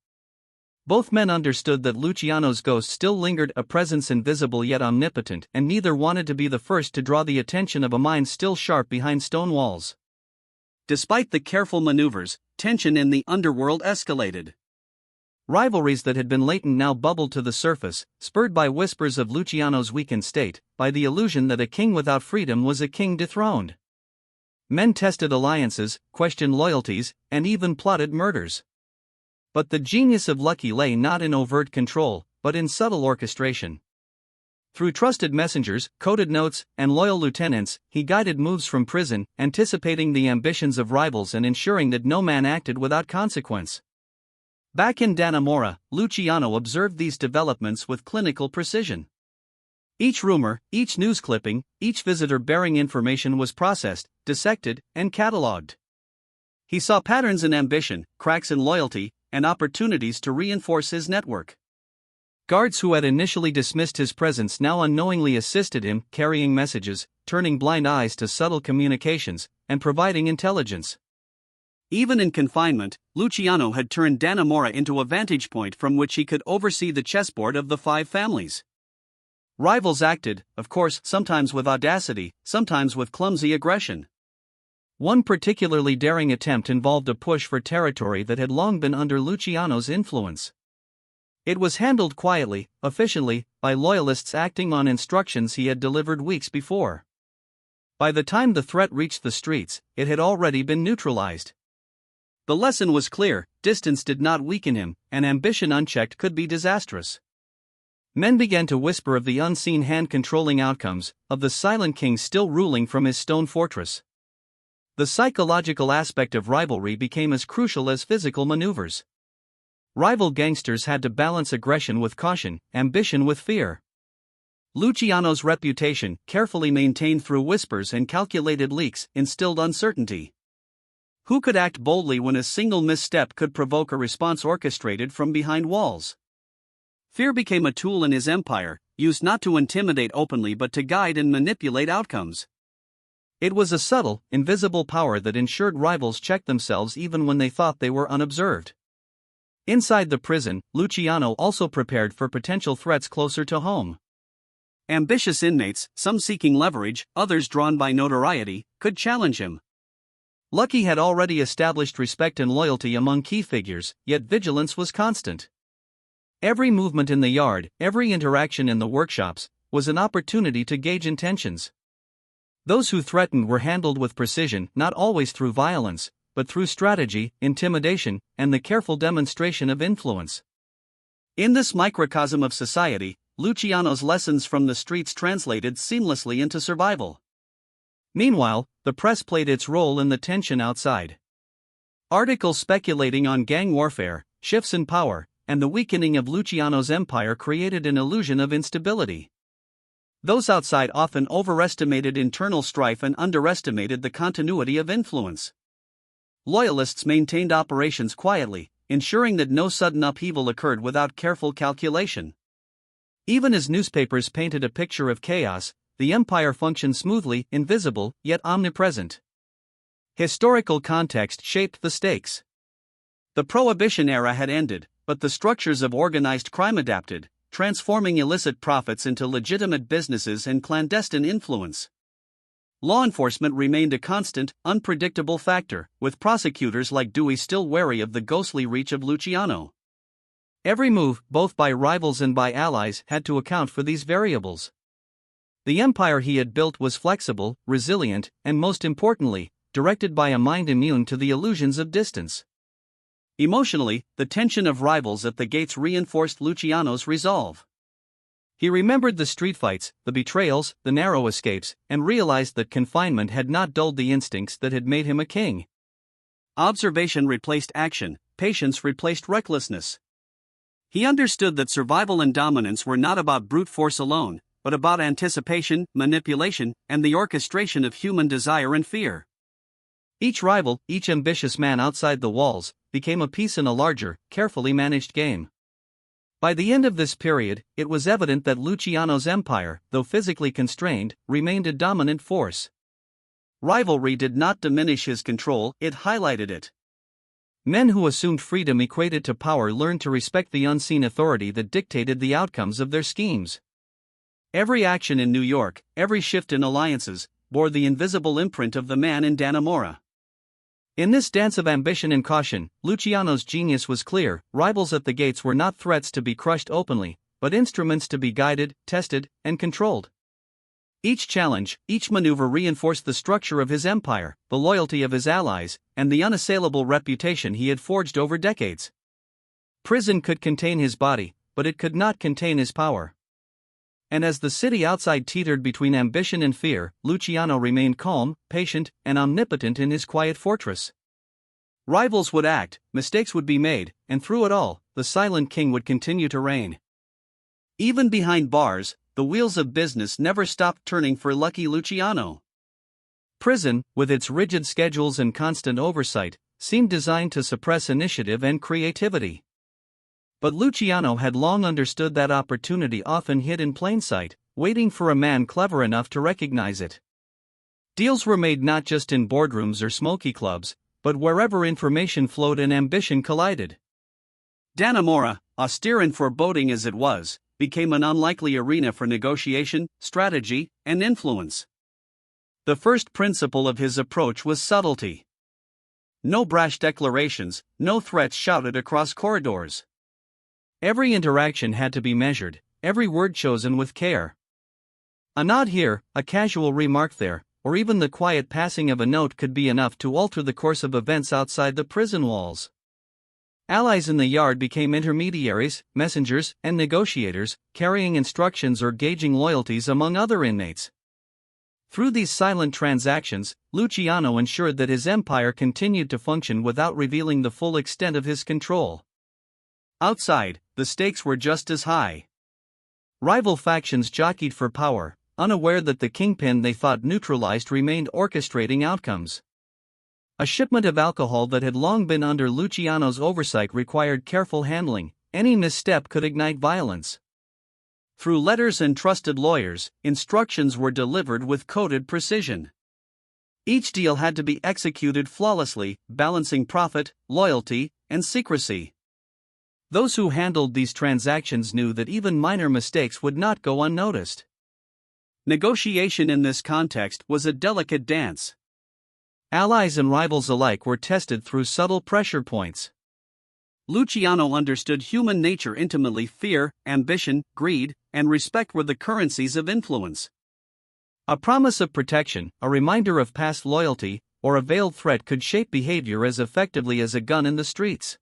Both men understood that Luciano's ghost still lingered, a presence invisible yet omnipotent, and neither wanted to be the first to draw the attention of a mind still sharp behind stone walls. Despite the careful maneuvers, tension in the underworld escalated. Rivalries that had been latent now bubbled to the surface, spurred by whispers of Luciano's weakened state, by the illusion that a king without freedom was a king dethroned. Men tested alliances, questioned loyalties, and even plotted murders. But the genius of Lucky lay not in overt control, but in subtle orchestration. Through trusted messengers, coded notes, and loyal lieutenants, he guided moves from prison, anticipating the ambitions of rivals and ensuring that no man acted without consequence. Back in Dannemora, Luciano observed these developments with clinical precision. Each rumor, each news clipping, each visitor bearing information was processed, dissected, and catalogued. He saw patterns in ambition, cracks in loyalty, and opportunities to reinforce his network. Guards who had initially dismissed his presence now unknowingly assisted him, carrying messages, turning blind eyes to subtle communications, and providing intelligence. Even in confinement, Luciano had turned Dannemora into a vantage point from which he could oversee the chessboard of the 5 families. Rivals acted, of course, sometimes with audacity, sometimes with clumsy aggression. One particularly daring attempt involved a push for territory that had long been under Luciano's influence. It was handled quietly, efficiently, by loyalists acting on instructions he had delivered weeks before. By the time the threat reached the streets, it had already been neutralized. The lesson was clear: distance did not weaken him, and ambition unchecked could be disastrous. Men began to whisper of the unseen hand controlling outcomes, of the silent king still ruling from his stone fortress. The psychological aspect of rivalry became as crucial as physical maneuvers. Rival gangsters had to balance aggression with caution, ambition with fear. Luciano's reputation, carefully maintained through whispers and calculated leaks, instilled uncertainty. Who could act boldly when a single misstep could provoke a response orchestrated from behind walls? Fear became a tool in his empire, used not to intimidate openly but to guide and manipulate outcomes. It was a subtle, invisible power that ensured rivals checked themselves even when they thought they were unobserved. Inside the prison, Luciano also prepared for potential threats closer to home. Ambitious inmates, some seeking leverage, others drawn by notoriety, could challenge him. Lucky had already established respect and loyalty among key figures, yet vigilance was constant. Every movement in the yard, every interaction in the workshops, was an opportunity to gauge intentions. Those who threatened were handled with precision, not always through violence, but through strategy, intimidation, and the careful demonstration of influence. In this microcosm of society, Luciano's lessons from the streets translated seamlessly into survival. Meanwhile, the press played its role in the tension outside. Articles speculating on gang warfare, shifts in power, and the weakening of Luciano's empire created an illusion of instability. Those outside often overestimated internal strife and underestimated the continuity of influence. Loyalists maintained operations quietly, ensuring that no sudden upheaval occurred without careful calculation. Even as newspapers painted a picture of chaos, the empire functioned smoothly, invisible, yet omnipresent. Historical context shaped the stakes. The Prohibition era had ended, but the structures of organized crime adapted, transforming illicit profits into legitimate businesses and clandestine influence. Law enforcement remained a constant, unpredictable factor, with prosecutors like Dewey still wary of the ghostly reach of Luciano. Every move, both by rivals and by allies, had to account for these variables. The empire he had built was flexible, resilient, and most importantly, directed by a mind immune to the illusions of distance. Emotionally, the tension of rivals at the gates reinforced Luciano's resolve. He remembered the street fights, the betrayals, the narrow escapes, and realized that confinement had not dulled the instincts that had made him a king. Observation replaced action, patience replaced recklessness. He understood that survival and dominance were not about brute force alone, but about anticipation, manipulation, and the orchestration of human desire and fear. Each rival, each ambitious man outside the walls, became a piece in a larger, carefully managed game. By the end of this period, it was evident that Luciano's empire, though physically constrained, remained a dominant force. Rivalry did not diminish his control, it highlighted it. Men who assumed freedom equated to power learned to respect the unseen authority that dictated the outcomes of their schemes. Every action in New York, every shift in alliances, bore the invisible imprint of the man in Dannemora. In this dance of ambition and caution, Luciano's genius was clear: rivals at the gates were not threats to be crushed openly, but instruments to be guided, tested, and controlled. Each challenge, each maneuver reinforced the structure of his empire, the loyalty of his allies, and the unassailable reputation he had forged over decades. Prison could contain his body, but it could not contain his power. And as the city outside teetered between ambition and fear, Luciano remained calm, patient, and omnipotent in his quiet fortress. Rivals would act, mistakes would be made, and through it all, the silent king would continue to reign. Even behind bars, the wheels of business never stopped turning for lucky Luciano. Prison, with its rigid schedules and constant oversight, seemed designed to suppress initiative and creativity. But Luciano had long understood that opportunity often hid in plain sight, waiting for a man clever enough to recognize it. Deals were made not just in boardrooms or smoky clubs, but wherever information flowed and ambition collided. Dannemora, austere and foreboding as it was, became an unlikely arena for negotiation, strategy, and influence. The first principle of his approach was subtlety. No brash declarations, no threats shouted across corridors. Every interaction had to be measured, every word chosen with care. A nod here, a casual remark there, or even the quiet passing of a note could be enough to alter the course of events outside the prison walls. Allies in the yard became intermediaries, messengers, and negotiators, carrying instructions or gauging loyalties among other inmates. Through these silent transactions, Luciano ensured that his empire continued to function without revealing the full extent of his control. Outside, the stakes were just as high. Rival factions jockeyed for power, unaware that the kingpin they thought neutralized remained orchestrating outcomes. A shipment of alcohol that had long been under Luciano's oversight required careful handling. Any misstep could ignite violence. Through letters and trusted lawyers, instructions were delivered with coded precision. Each deal had to be executed flawlessly, balancing profit, loyalty, and secrecy. Those who handled these transactions knew that even minor mistakes would not go unnoticed. Negotiation in this context was a delicate dance. Allies and rivals alike were tested through subtle pressure points. Luciano understood human nature intimately. Fear, ambition, greed, and respect were the currencies of influence. A promise of protection, a reminder of past loyalty, or a veiled threat could shape behavior as effectively as a gun in the streets.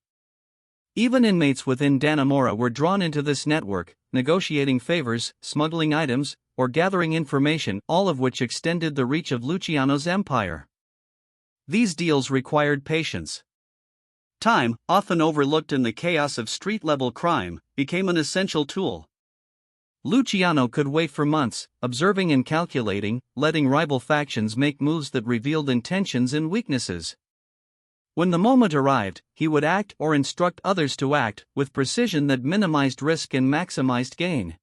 Even inmates within Dannemora were drawn into this network, negotiating favors, smuggling items, or gathering information, all of which extended the reach of Luciano's empire. These deals required patience. Time, often overlooked in the chaos of street-level crime, became an essential tool. Luciano could wait for months, observing and calculating, letting rival factions make moves that revealed intentions and weaknesses. When the moment arrived, he would act or instruct others to act, with precision that minimized risk and maximized gain.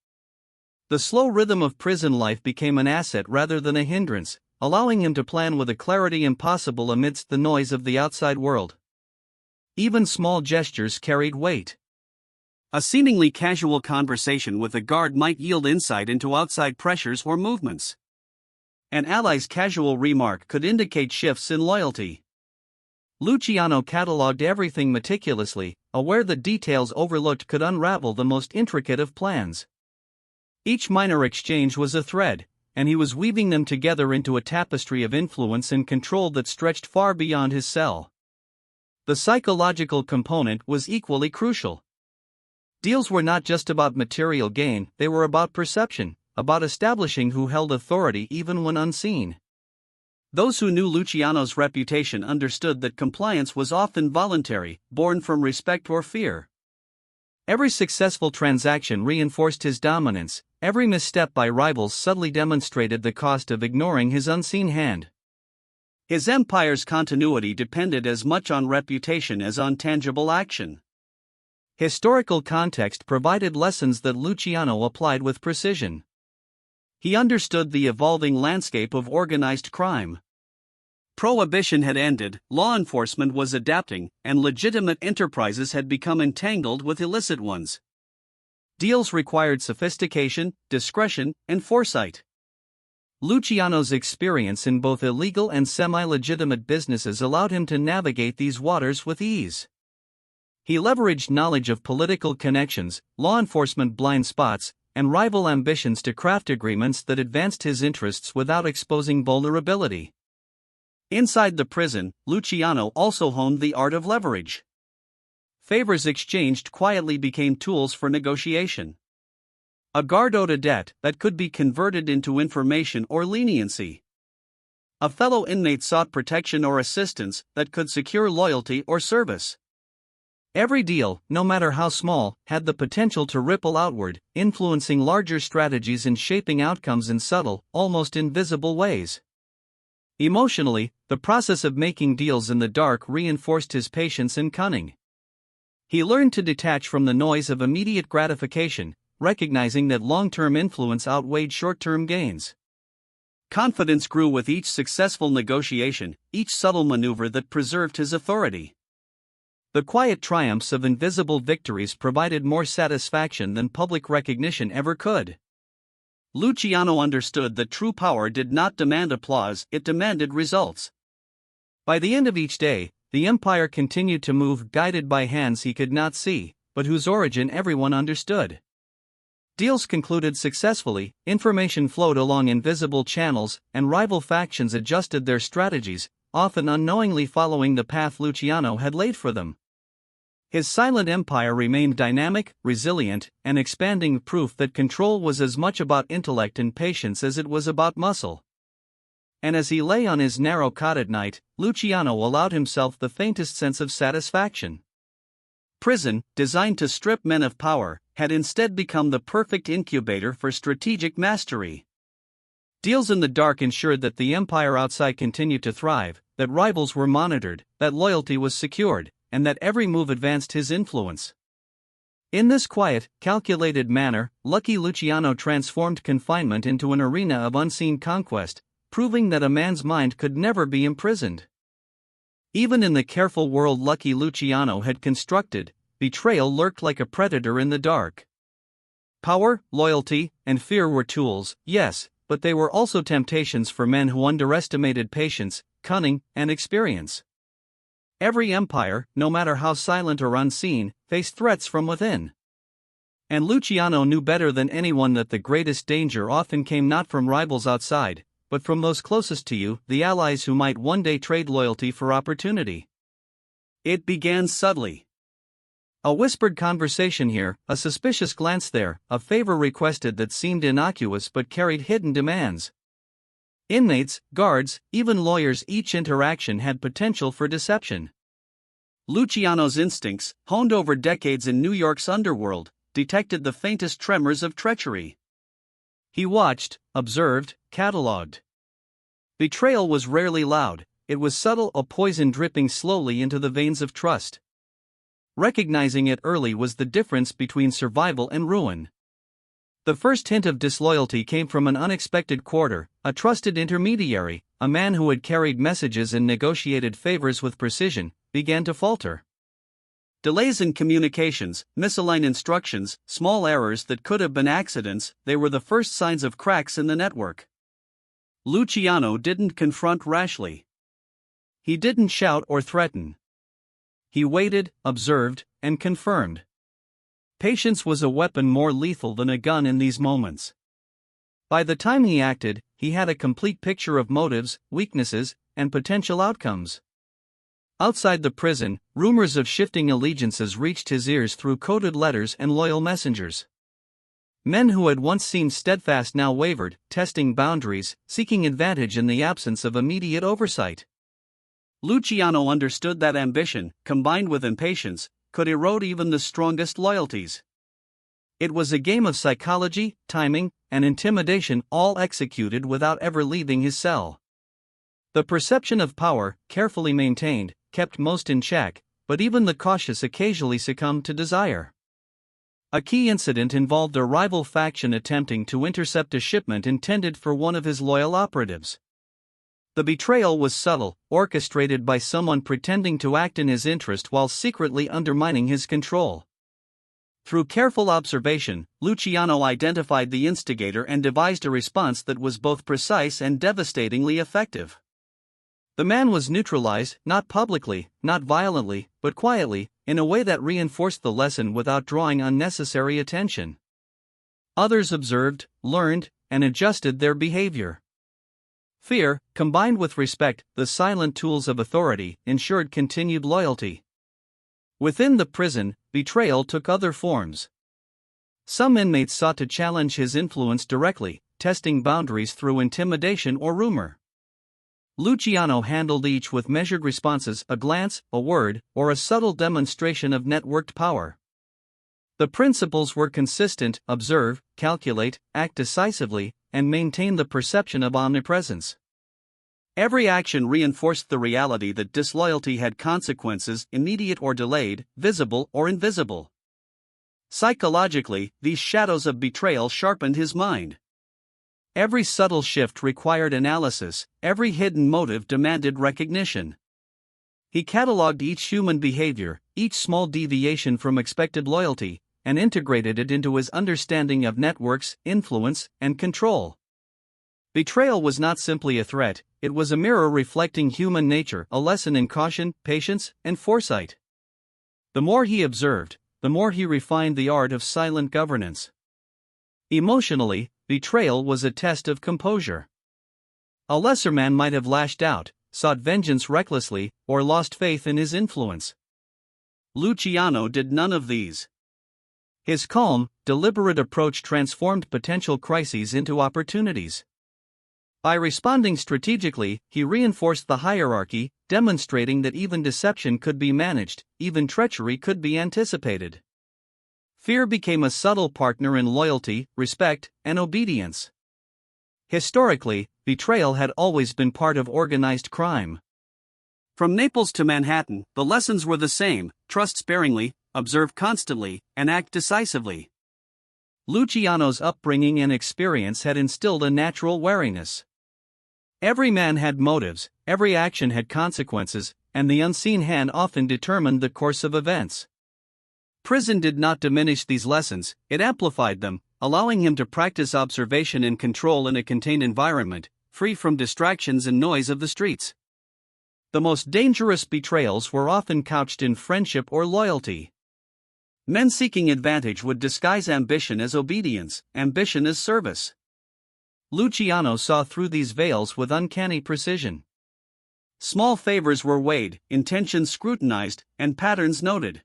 The slow rhythm of prison life became an asset rather than a hindrance, allowing him to plan with a clarity impossible amidst the noise of the outside world. Even small gestures carried weight. A seemingly casual conversation with a guard might yield insight into outside pressures or movements. An ally's casual remark could indicate shifts in loyalty. Luciano catalogued everything meticulously, aware that details overlooked could unravel the most intricate of plans. Each minor exchange was a thread, and he was weaving them together into a tapestry of influence and control that stretched far beyond his cell. The psychological component was equally crucial. Deals were not just about material gain, they were about perception, about establishing who held authority even when unseen. Those who knew Luciano's reputation understood that compliance was often voluntary, born from respect or fear. Every successful transaction reinforced his dominance, every misstep by rivals subtly demonstrated the cost of ignoring his unseen hand. His empire's continuity depended as much on reputation as on tangible action. Historical context provided lessons that Luciano applied with precision. He understood the evolving landscape of organized crime. Prohibition had ended, law enforcement was adapting, and legitimate enterprises had become entangled with illicit ones. Deals required sophistication, discretion, and foresight. Luciano's experience in both illegal and semi-legitimate businesses allowed him to navigate these waters with ease. He leveraged knowledge of political connections, law enforcement blind spots, and rival ambitions to craft agreements that advanced his interests without exposing vulnerability. Inside the prison, Luciano also honed the art of leverage. Favors exchanged quietly became tools for negotiation. A guard owed a debt that could be converted into information or leniency. A fellow inmate sought protection or assistance that could secure loyalty or service. Every deal, no matter how small, had the potential to ripple outward, influencing larger strategies and shaping outcomes in subtle, almost invisible ways. Emotionally, the process of making deals in the dark reinforced his patience and cunning. He learned to detach from the noise of immediate gratification, recognizing that long-term influence outweighed short-term gains. Confidence grew with each successful negotiation, each subtle maneuver that preserved his authority. The quiet triumphs of invisible victories provided more satisfaction than public recognition ever could. Luciano understood that true power did not demand applause, it demanded results. By the end of each day, the empire continued to move guided by hands he could not see, but whose origin everyone understood. Deals concluded successfully, information flowed along invisible channels, and rival factions adjusted their strategies, often unknowingly following the path Luciano had laid for them. His silent empire remained dynamic, resilient, and expanding, proof that control was as much about intellect and patience as it was about muscle. And as he lay on his narrow cot at night, Luciano allowed himself the faintest sense of satisfaction. Prison, designed to strip men of power, had instead become the perfect incubator for strategic mastery. Deals in the dark ensured that the empire outside continued to thrive, that rivals were monitored, that loyalty was secured, and that every move advanced his influence. In this quiet, calculated manner, lucky Luciano transformed confinement into an arena of unseen conquest, proving that a man's mind could never be imprisoned. Even in the careful world lucky Luciano had constructed, betrayal lurked like a predator in the dark. Power, loyalty, and fear were tools, yes, but they were also temptations for men who underestimated patience, cunning, and experience. Every empire, no matter how silent or unseen, faced threats from within. And Luciano knew better than anyone that the greatest danger often came not from rivals outside, but from those closest to you, the allies who might one day trade loyalty for opportunity. It began subtly. A whispered conversation here, a suspicious glance there, a favor requested that seemed innocuous but carried hidden demands. Inmates, guards, even lawyers, each interaction had potential for deception. Luciano's instincts, honed over decades in New York's underworld, detected the faintest tremors of treachery. He watched, observed, catalogued. Betrayal was rarely loud, it was subtle, a poison dripping slowly into the veins of trust. Recognizing it early was the difference between survival and ruin. The first hint of disloyalty came from an unexpected quarter, a trusted intermediary, a man who had carried messages and negotiated favors with precision, began to falter. Delays in communications, misaligned instructions, small errors that could have been accidents, they were the first signs of cracks in the network. Luciano didn't confront rashly. He didn't shout or threaten. He waited, observed, and confirmed. Patience was a weapon more lethal than a gun in these moments. By the time he acted, he had a complete picture of motives, weaknesses, and potential outcomes. Outside the prison, rumors of shifting allegiances reached his ears through coded letters and loyal messengers. Men who had once seemed steadfast now wavered, testing boundaries, seeking advantage in the absence of immediate oversight. Luciano understood that ambition, combined with impatience, could erode even the strongest loyalties. It was a game of psychology, timing, and intimidation, all executed without ever leaving his cell. The perception of power, carefully maintained, kept most in check, but even the cautious occasionally succumbed to desire. A key incident involved a rival faction attempting to intercept a shipment intended for one of his loyal operatives. The betrayal was subtle, orchestrated by someone pretending to act in his interest while secretly undermining his control. Through careful observation, Luciano identified the instigator and devised a response that was both precise and devastatingly effective. The man was neutralized, not publicly, not violently, but quietly, in a way that reinforced the lesson without drawing unnecessary attention. Others observed, learned, and adjusted their behavior. Fear, combined with respect, the silent tools of authority, ensured continued loyalty. Within the prison, betrayal took other forms. Some inmates sought to challenge his influence directly, testing boundaries through intimidation or rumor. Luciano handled each with measured responses, a glance, a word, or a subtle demonstration of networked power. The principles were consistent: observe, calculate, act decisively, and maintain the perception of omnipresence. Every action reinforced the reality that disloyalty had consequences, immediate or delayed, visible or invisible. Psychologically, these shadows of betrayal sharpened his mind. Every subtle shift required analysis, every hidden motive demanded recognition. He catalogued each human behavior, each small deviation from expected loyalty, and integrated it into his understanding of networks, influence, and control. Betrayal was not simply a threat, it was a mirror reflecting human nature, a lesson in caution, patience, and foresight. The more he observed, the more he refined the art of silent governance. Emotionally, betrayal was a test of composure. A lesser man might have lashed out, sought vengeance recklessly, or lost faith in his influence. Luciano did none of these. His calm, deliberate approach transformed potential crises into opportunities. By responding strategically, he reinforced the hierarchy, demonstrating that even deception could be managed, even treachery could be anticipated. Fear became a subtle partner in loyalty, respect, and obedience. Historically, betrayal had always been part of organized crime. From Naples to Manhattan, the lessons were the same: trust sparingly, observe constantly, and act decisively. Luciano's upbringing and experience had instilled a natural wariness. Every man had motives, every action had consequences, and the unseen hand often determined the course of events. Prison did not diminish these lessons, it amplified them, allowing him to practice observation and control in a contained environment, free from distractions and noise of the streets. The most dangerous betrayals were often couched in friendship or loyalty. Men seeking advantage would disguise ambition as obedience, ambition as service. Luciano saw through these veils with uncanny precision. Small favors were weighed, intentions scrutinized, and patterns noted.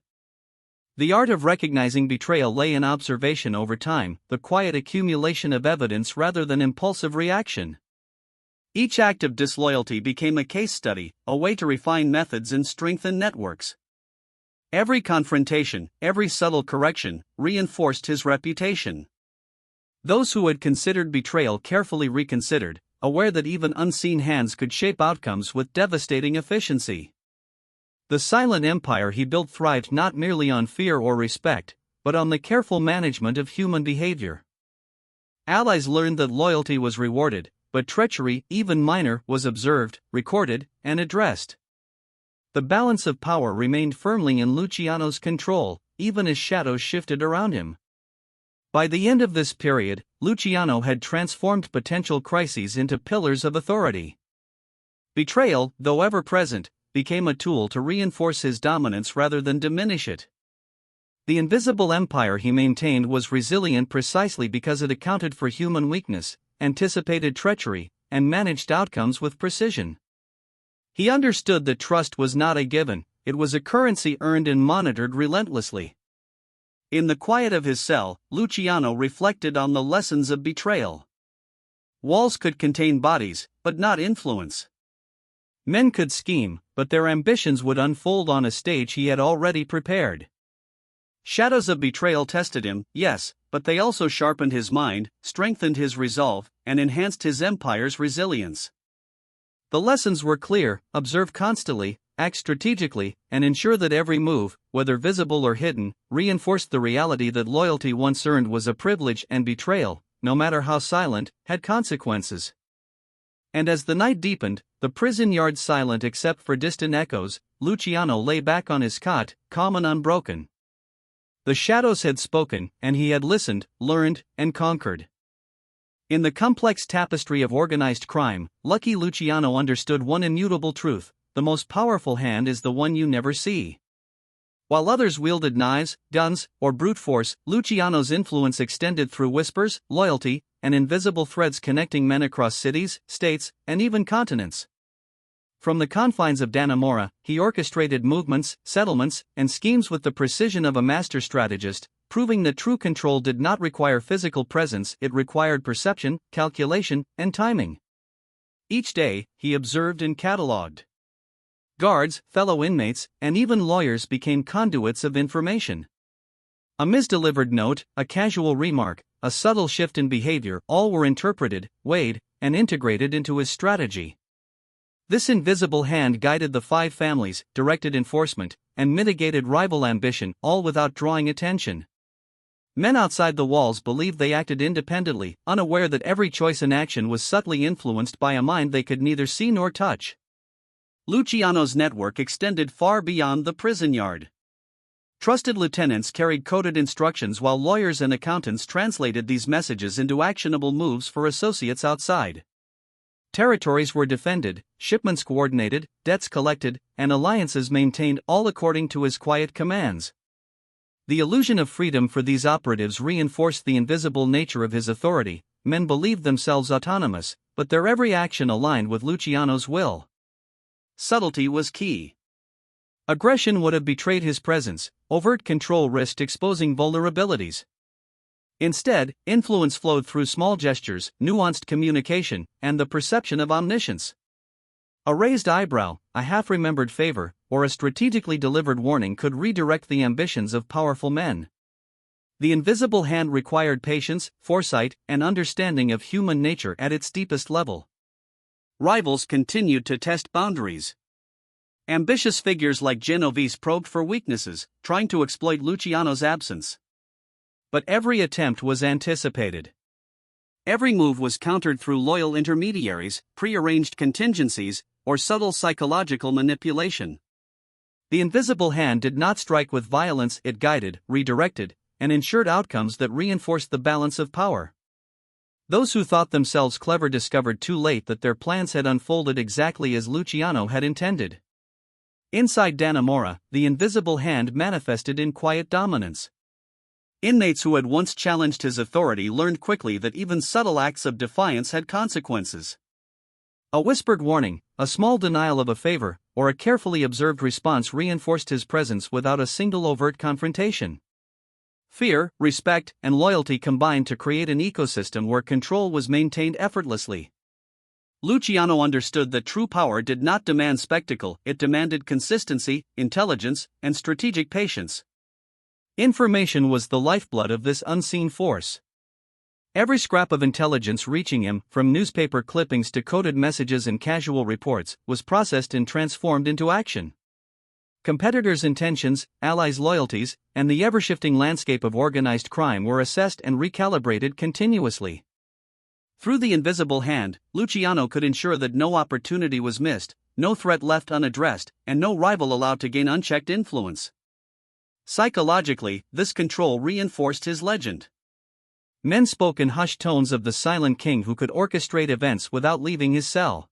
The art of recognizing betrayal lay in observation over time, the quiet accumulation of evidence rather than impulsive reaction. Each act of disloyalty became a case study, a way to refine methods and strengthen networks. Every confrontation, every subtle correction, reinforced his reputation. Those who had considered betrayal carefully reconsidered, aware that even unseen hands could shape outcomes with devastating efficiency. The silent empire he built thrived not merely on fear or respect, but on the careful management of human behavior. Allies learned that loyalty was rewarded, but treachery, even minor, was observed, recorded, and addressed. The balance of power remained firmly in Luciano's control, even as shadows shifted around him. By the end of this period, Luciano had transformed potential crises into pillars of authority. Betrayal, though ever present, became a tool to reinforce his dominance rather than diminish it. The invisible empire he maintained was resilient precisely because it accounted for human weakness, anticipated treachery, and managed outcomes with precision. He understood that trust was not a given, it was a currency earned and monitored relentlessly. In the quiet of his cell, Luciano reflected on the lessons of betrayal. Walls could contain bodies, but not influence. Men could scheme, but their ambitions would unfold on a stage he had already prepared. Shadows of betrayal tested him, yes, but they also sharpened his mind, strengthened his resolve, and enhanced his empire's resilience. The lessons were clear: observe constantly, act strategically, and ensure that every move, whether visible or hidden, reinforced the reality that loyalty once earned was a privilege and betrayal, no matter how silent, had consequences. And as the night deepened, the prison yard silent except for distant echoes, Luciano lay back on his cot, calm and unbroken. The shadows had spoken, and he had listened, learned, and conquered. In the complex tapestry of organized crime, lucky Luciano understood one immutable truth: the most powerful hand is the one you never see. While others wielded knives, guns, or brute force, Luciano's influence extended through whispers, loyalty, and invisible threads connecting men across cities, states, and even continents. From the confines of Dannemora, he orchestrated movements, settlements, and schemes with the precision of a master strategist, proving that true control did not require physical presence, it required perception, calculation, and timing. Each day, he observed and catalogued. Guards, fellow inmates, and even lawyers became conduits of information. A misdelivered note, a casual remark, a subtle shift in behavior, all were interpreted, weighed, and integrated into his strategy. This invisible hand guided the 5 families, directed enforcement, and mitigated rival ambition, all without drawing attention. Men outside the walls believed they acted independently, unaware that every choice and action was subtly influenced by a mind they could neither see nor touch. Luciano's network extended far beyond the prison yard. Trusted lieutenants carried coded instructions while lawyers and accountants translated these messages into actionable moves for associates outside. Territories were defended, shipments coordinated, debts collected, and alliances maintained, all according to his quiet commands. The illusion of freedom for these operatives reinforced the invisible nature of his authority. Men believed themselves autonomous, but their every action aligned with Luciano's will. Subtlety was key. Aggression would have betrayed his presence, overt control risked exposing vulnerabilities. Instead, influence flowed through small gestures, nuanced communication, and the perception of omniscience. A raised eyebrow, a half-remembered favor, or a strategically delivered warning could redirect the ambitions of powerful men. The invisible hand required patience, foresight, and understanding of human nature at its deepest level. Rivals continued to test boundaries. Ambitious figures like Genovese probed for weaknesses, trying to exploit Luciano's absence. But every attempt was anticipated. Every move was countered through loyal intermediaries, prearranged contingencies, or subtle psychological manipulation. The invisible hand did not strike with violence, it guided, redirected, and ensured outcomes that reinforced the balance of power. Those who thought themselves clever discovered too late that their plans had unfolded exactly as Luciano had intended. Inside Dannemora, the invisible hand manifested in quiet dominance. Inmates who had once challenged his authority learned quickly that even subtle acts of defiance had consequences. A whispered warning, a small denial of a favor, or a carefully observed response reinforced his presence without a single overt confrontation. Fear, respect, and loyalty combined to create an ecosystem where control was maintained effortlessly. Luciano understood that true power did not demand spectacle, it demanded consistency, intelligence, and strategic patience. Information was the lifeblood of this unseen force. Every scrap of intelligence reaching him, from newspaper clippings to coded messages and casual reports, was processed and transformed into action. Competitors' intentions, allies' loyalties, and the ever-shifting landscape of organized crime were assessed and recalibrated continuously. Through the invisible hand, Luciano could ensure that no opportunity was missed, no threat left unaddressed, and no rival allowed to gain unchecked influence. Psychologically, this control reinforced his legend. Men spoke in hushed tones of the silent king who could orchestrate events without leaving his cell.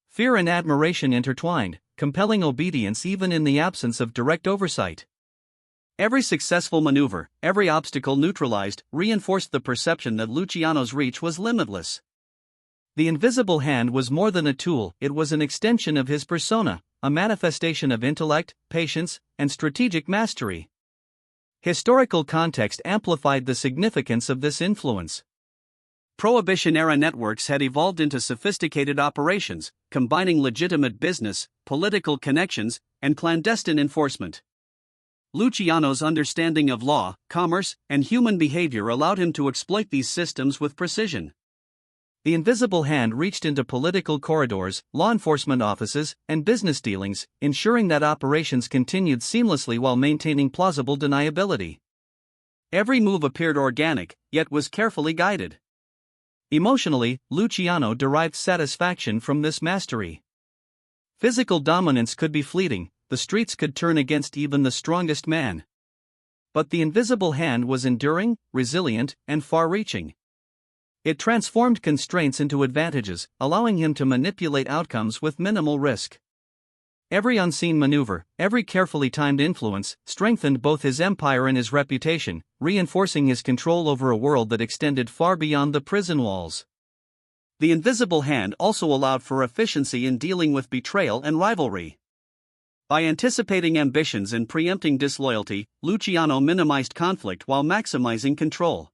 Fear and admiration intertwined, compelling obedience even in the absence of direct oversight. Every successful maneuver, every obstacle neutralized, reinforced the perception that Luciano's reach was limitless. The invisible hand was more than a tool, it was an extension of his persona, a manifestation of intellect, patience, and strategic mastery. Historical context amplified the significance of this influence. Prohibition-era networks had evolved into sophisticated operations, combining legitimate business, political connections, and clandestine enforcement. Luciano's understanding of law, commerce, and human behavior allowed him to exploit these systems with precision. The invisible hand reached into political corridors, law enforcement offices, and business dealings, ensuring that operations continued seamlessly while maintaining plausible deniability. Every move appeared organic, yet was carefully guided. Emotionally, Luciano derived satisfaction from this mastery. Physical dominance could be fleeting, the streets could turn against even the strongest man. But the invisible hand was enduring, resilient, and far-reaching. It transformed constraints into advantages, allowing him to manipulate outcomes with minimal risk. Every unseen maneuver, every carefully timed influence, strengthened both his empire and his reputation, reinforcing his control over a world that extended far beyond the prison walls. The invisible hand also allowed for efficiency in dealing with betrayal and rivalry. By anticipating ambitions and preempting disloyalty, Luciano minimized conflict while maximizing control.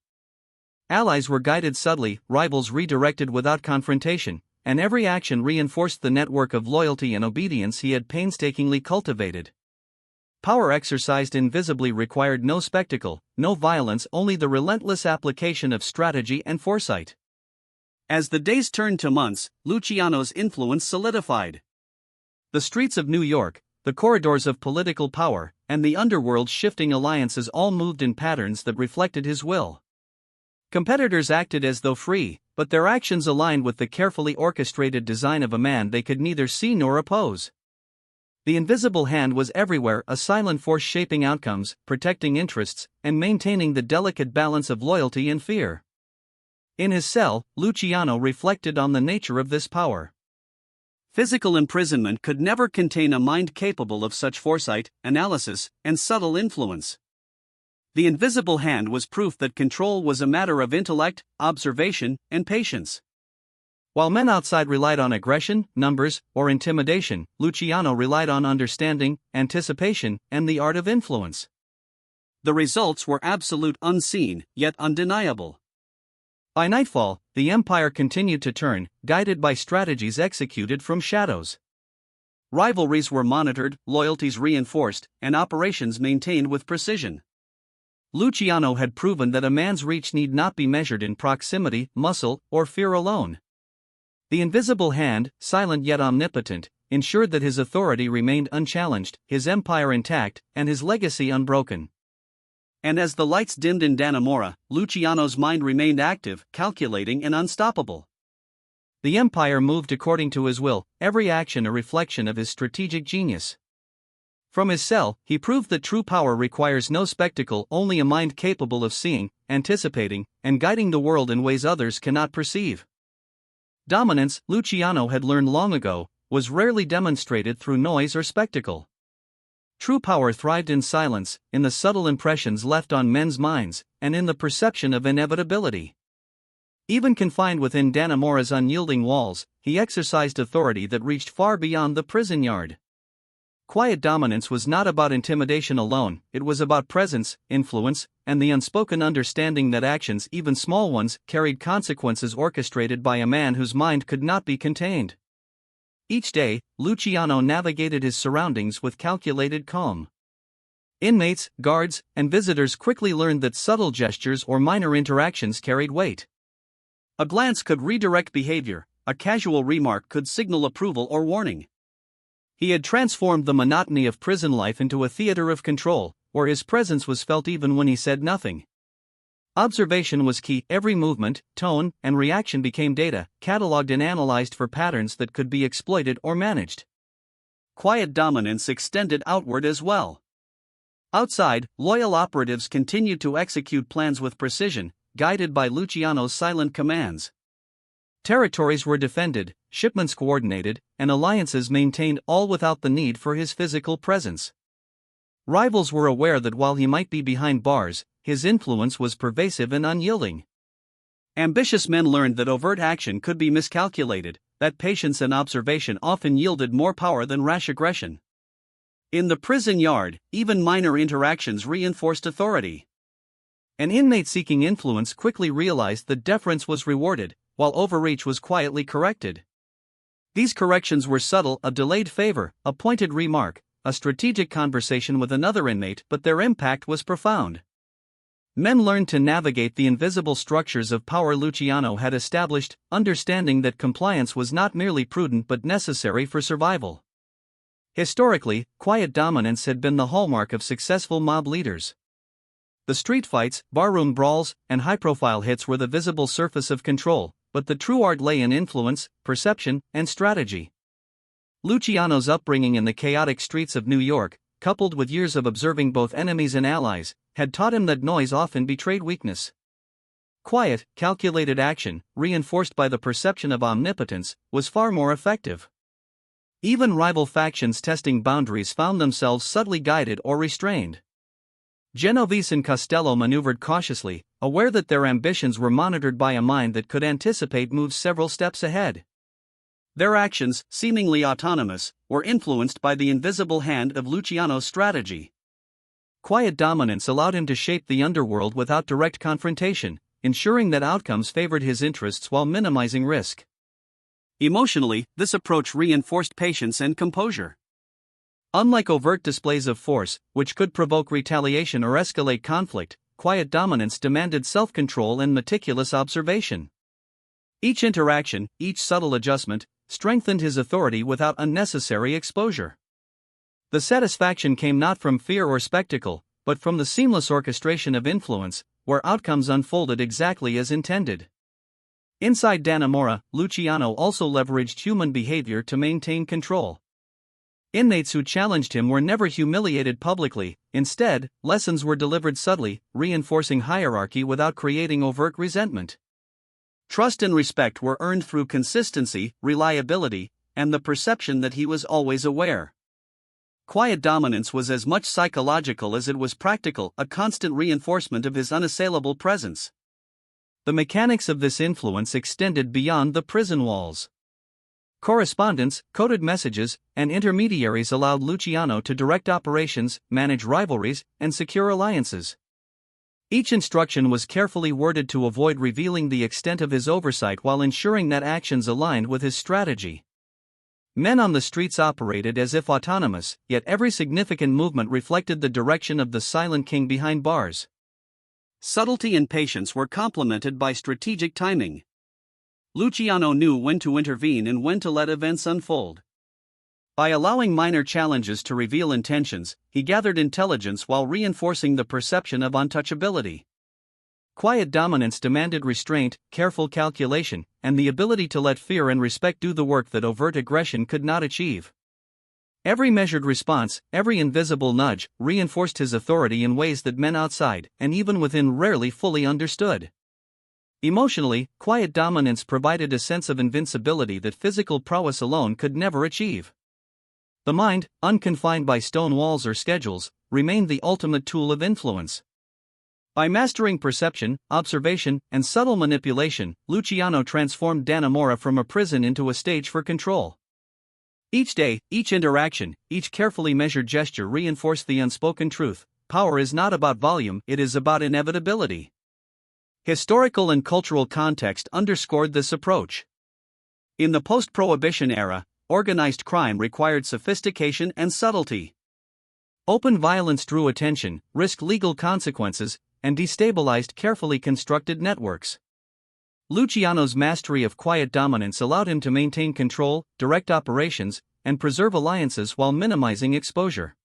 Allies were guided subtly, rivals redirected without confrontation, and every action reinforced the network of loyalty and obedience he had painstakingly cultivated. Power exercised invisibly required no spectacle, no violence, only the relentless application of strategy and foresight. As the days turned to months, Luciano's influence solidified. The streets of New York, the corridors of political power, and the underworld's shifting alliances all moved in patterns that reflected his will. Competitors acted as though free, but their actions aligned with the carefully orchestrated design of a man they could neither see nor oppose. The invisible hand was everywhere, a silent force shaping outcomes, protecting interests, and maintaining the delicate balance of loyalty and fear. In his cell, Luciano reflected on the nature of this power. Physical imprisonment could never contain a mind capable of such foresight, analysis, and subtle influence. The invisible hand was proof that control was a matter of intellect, observation, and patience. While men outside relied on aggression, numbers, or intimidation, Luciano relied on understanding, anticipation, and the art of influence. The results were absolute, unseen, yet undeniable. By nightfall, the empire continued to turn, guided by strategies executed from shadows. Rivalries were monitored, loyalties reinforced, and operations maintained with precision. Luciano had proven that a man's reach need not be measured in proximity, muscle, or fear alone. The invisible hand, silent yet omnipotent, ensured that his authority remained unchallenged, his empire intact, and his legacy unbroken. And as the lights dimmed in Dannemora, Luciano's mind remained active, calculating, and unstoppable. The empire moved according to his will, every action a reflection of his strategic genius. From his cell, he proved that true power requires no spectacle, only a mind capable of seeing, anticipating, and guiding the world in ways others cannot perceive. Dominance, Luciano had learned long ago, was rarely demonstrated through noise or spectacle. True power thrived in silence, in the subtle impressions left on men's minds, and in the perception of inevitability. Even confined within Dannemora's unyielding walls, he exercised authority that reached far beyond the prison yard. Quiet dominance was not about intimidation alone, it was about presence, influence, and the unspoken understanding that actions, even small ones, carried consequences orchestrated by a man whose mind could not be contained. Each day, Luciano navigated his surroundings with calculated calm. Inmates, guards, and visitors quickly learned that subtle gestures or minor interactions carried weight. A glance could redirect behavior, a casual remark could signal approval or warning. He had transformed the monotony of prison life into a theater of control, where his presence was felt even when he said nothing. Observation was key. Every movement, tone, and reaction became data, cataloged and analyzed for patterns that could be exploited or managed. Quiet dominance extended outward as well. Outside, loyal operatives continued to execute plans with precision, guided by Luciano's silent commands. Territories were defended, shipments coordinated, and alliances maintained, all without the need for his physical presence. Rivals were aware that while he might be behind bars, his influence was pervasive and unyielding. Ambitious men learned that overt action could be miscalculated, that patience and observation often yielded more power than rash aggression. In the prison yard, even minor interactions reinforced authority. An inmate seeking influence quickly realized that deference was rewarded, while overreach was quietly corrected. These corrections were subtle: a delayed favor, a pointed remark, a strategic conversation with another inmate, but their impact was profound. Men learned to navigate the invisible structures of power Luciano had established, understanding that compliance was not merely prudent but necessary for survival. Historically, quiet dominance had been the hallmark of successful mob leaders. The street fights, barroom brawls, and high-profile hits were the visible surface of control, but the true art lay in influence, perception, and strategy. Luciano's upbringing in the chaotic streets of New York, coupled with years of observing both enemies and allies, had taught him that noise often betrayed weakness. Quiet, calculated action, reinforced by the perception of omnipotence, was far more effective. Even rival factions testing boundaries found themselves subtly guided or restrained. Genovese and Costello maneuvered cautiously, aware that their ambitions were monitored by a mind that could anticipate moves several steps ahead. Their actions, seemingly autonomous, were influenced by the invisible hand of Luciano's strategy. Quiet dominance allowed him to shape the underworld without direct confrontation, ensuring that outcomes favored his interests while minimizing risk. Emotionally, this approach reinforced patience and composure. Unlike overt displays of force, which could provoke retaliation or escalate conflict, quiet dominance demanded self-control and meticulous observation. Each interaction, each subtle adjustment, strengthened his authority without unnecessary exposure. The satisfaction came not from fear or spectacle, but from the seamless orchestration of influence, where outcomes unfolded exactly as intended. Inside Dannemora, Luciano also leveraged human behavior to maintain control. Inmates who challenged him were never humiliated publicly; instead, lessons were delivered subtly, reinforcing hierarchy without creating overt resentment. Trust and respect were earned through consistency, reliability, and the perception that he was always aware. Quiet dominance was as much psychological as it was practical, a constant reinforcement of his unassailable presence. The mechanics of this influence extended beyond the prison walls. Correspondence, coded messages, and intermediaries allowed Luciano to direct operations, manage rivalries, and secure alliances. Each instruction was carefully worded to avoid revealing the extent of his oversight while ensuring that actions aligned with his strategy. Men on the streets operated as if autonomous, yet every significant movement reflected the direction of the silent king behind bars. Subtlety and patience were complemented by strategic timing. Luciano knew when to intervene and when to let events unfold. By allowing minor challenges to reveal intentions, he gathered intelligence while reinforcing the perception of untouchability. Quiet dominance demanded restraint, careful calculation, and the ability to let fear and respect do the work that overt aggression could not achieve. Every measured response, every invisible nudge, reinforced his authority in ways that men outside, and even within, rarely fully understood. Emotionally, quiet dominance provided a sense of invincibility that physical prowess alone could never achieve. The mind, unconfined by stone walls or schedules, remained the ultimate tool of influence. By mastering perception, observation, and subtle manipulation, Luciano transformed Dannemora from a prison into a stage for control. Each day, each interaction, each carefully measured gesture reinforced the unspoken truth: power is not about volume, it is about inevitability. Historical and cultural context underscored this approach. In the post-prohibition era, organized crime required sophistication and subtlety. Open violence drew attention, risked legal consequences, and destabilized carefully constructed networks. Luciano's mastery of quiet dominance allowed him to maintain control, direct operations, and preserve alliances while minimizing exposure.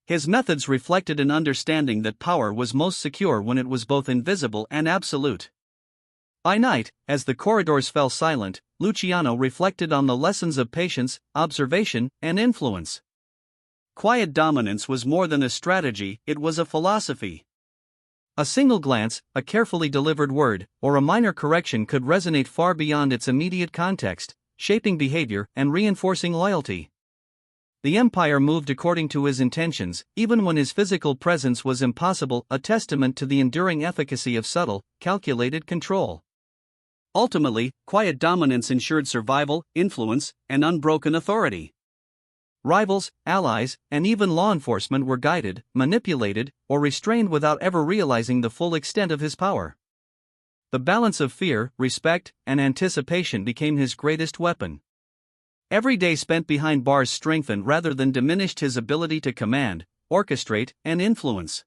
His methods reflected an understanding that power was most secure when it was both invisible and absolute. By night, as the corridors fell silent, Luciano reflected on the lessons of patience, observation, and influence. Quiet dominance was more than a strategy, it was a philosophy. A single glance, a carefully delivered word, or a minor correction could resonate far beyond its immediate context, shaping behavior and reinforcing loyalty. The empire moved according to his intentions, even when his physical presence was impossible, a testament to the enduring efficacy of subtle, calculated control. Ultimately, quiet dominance ensured survival, influence, and unbroken authority. Rivals, allies, and even law enforcement were guided, manipulated, or restrained without ever realizing the full extent of his power. The balance of fear, respect, and anticipation became his greatest weapon. Every day spent behind bars strengthened rather than diminished his ability to command, orchestrate, and influence.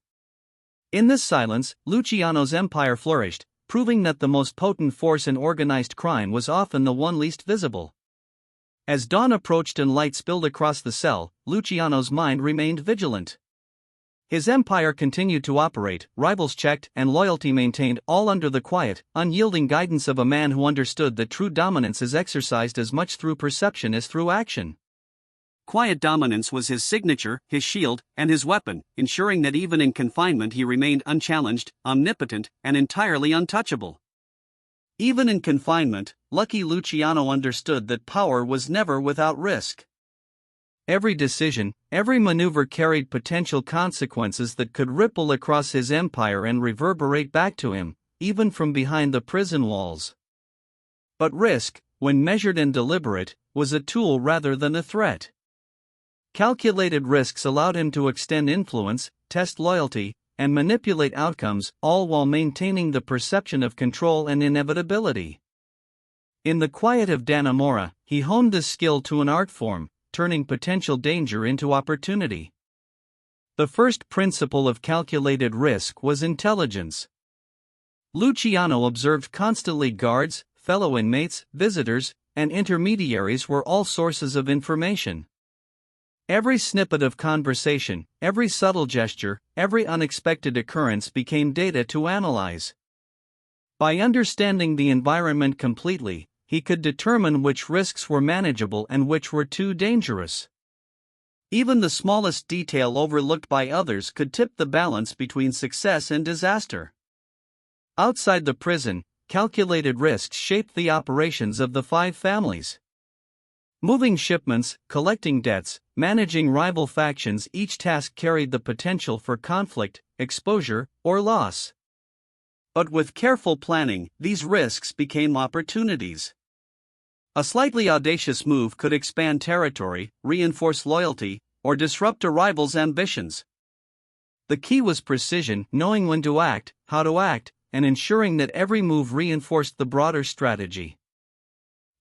In this silence, Luciano's empire flourished, proving that the most potent force in organized crime was often the one least visible. As dawn approached and light spilled across the cell, Luciano's mind remained vigilant. His empire continued to operate, rivals checked, and loyalty maintained, all under the quiet, unyielding guidance of a man who understood that true dominance is exercised as much through perception as through action. Quiet dominance was his signature, his shield, and his weapon, ensuring that even in confinement he remained unchallenged, omnipotent, and entirely untouchable. Even in confinement, lucky Luciano understood that power was never without risk. Every decision, every maneuver carried potential consequences that could ripple across his empire and reverberate back to him, even from behind the prison walls. But risk, when measured and deliberate, was a tool rather than a threat. Calculated risks allowed him to extend influence, test loyalty, and manipulate outcomes, all while maintaining the perception of control and inevitability. In the quiet of Dannemora, he honed this skill to an art form, turning potential danger into opportunity. The first principle of calculated risk was intelligence. Luciano observed constantly guards, fellow inmates, visitors, and intermediaries were all sources of information. Every snippet of conversation, every subtle gesture, every unexpected occurrence became data to analyze. By understanding the environment completely, he could determine which risks were manageable and which were too dangerous. Even the smallest detail overlooked by others could tip the balance between success and disaster. Outside the prison, calculated risks shaped the operations of the 5 families. Moving shipments, collecting debts, managing rival factions, each task carried the potential for conflict, exposure, or loss. But with careful planning, these risks became opportunities. A slightly audacious move could expand territory, reinforce loyalty, or disrupt a rival's ambitions. The key was precision, knowing when to act, how to act, and ensuring that every move reinforced the broader strategy.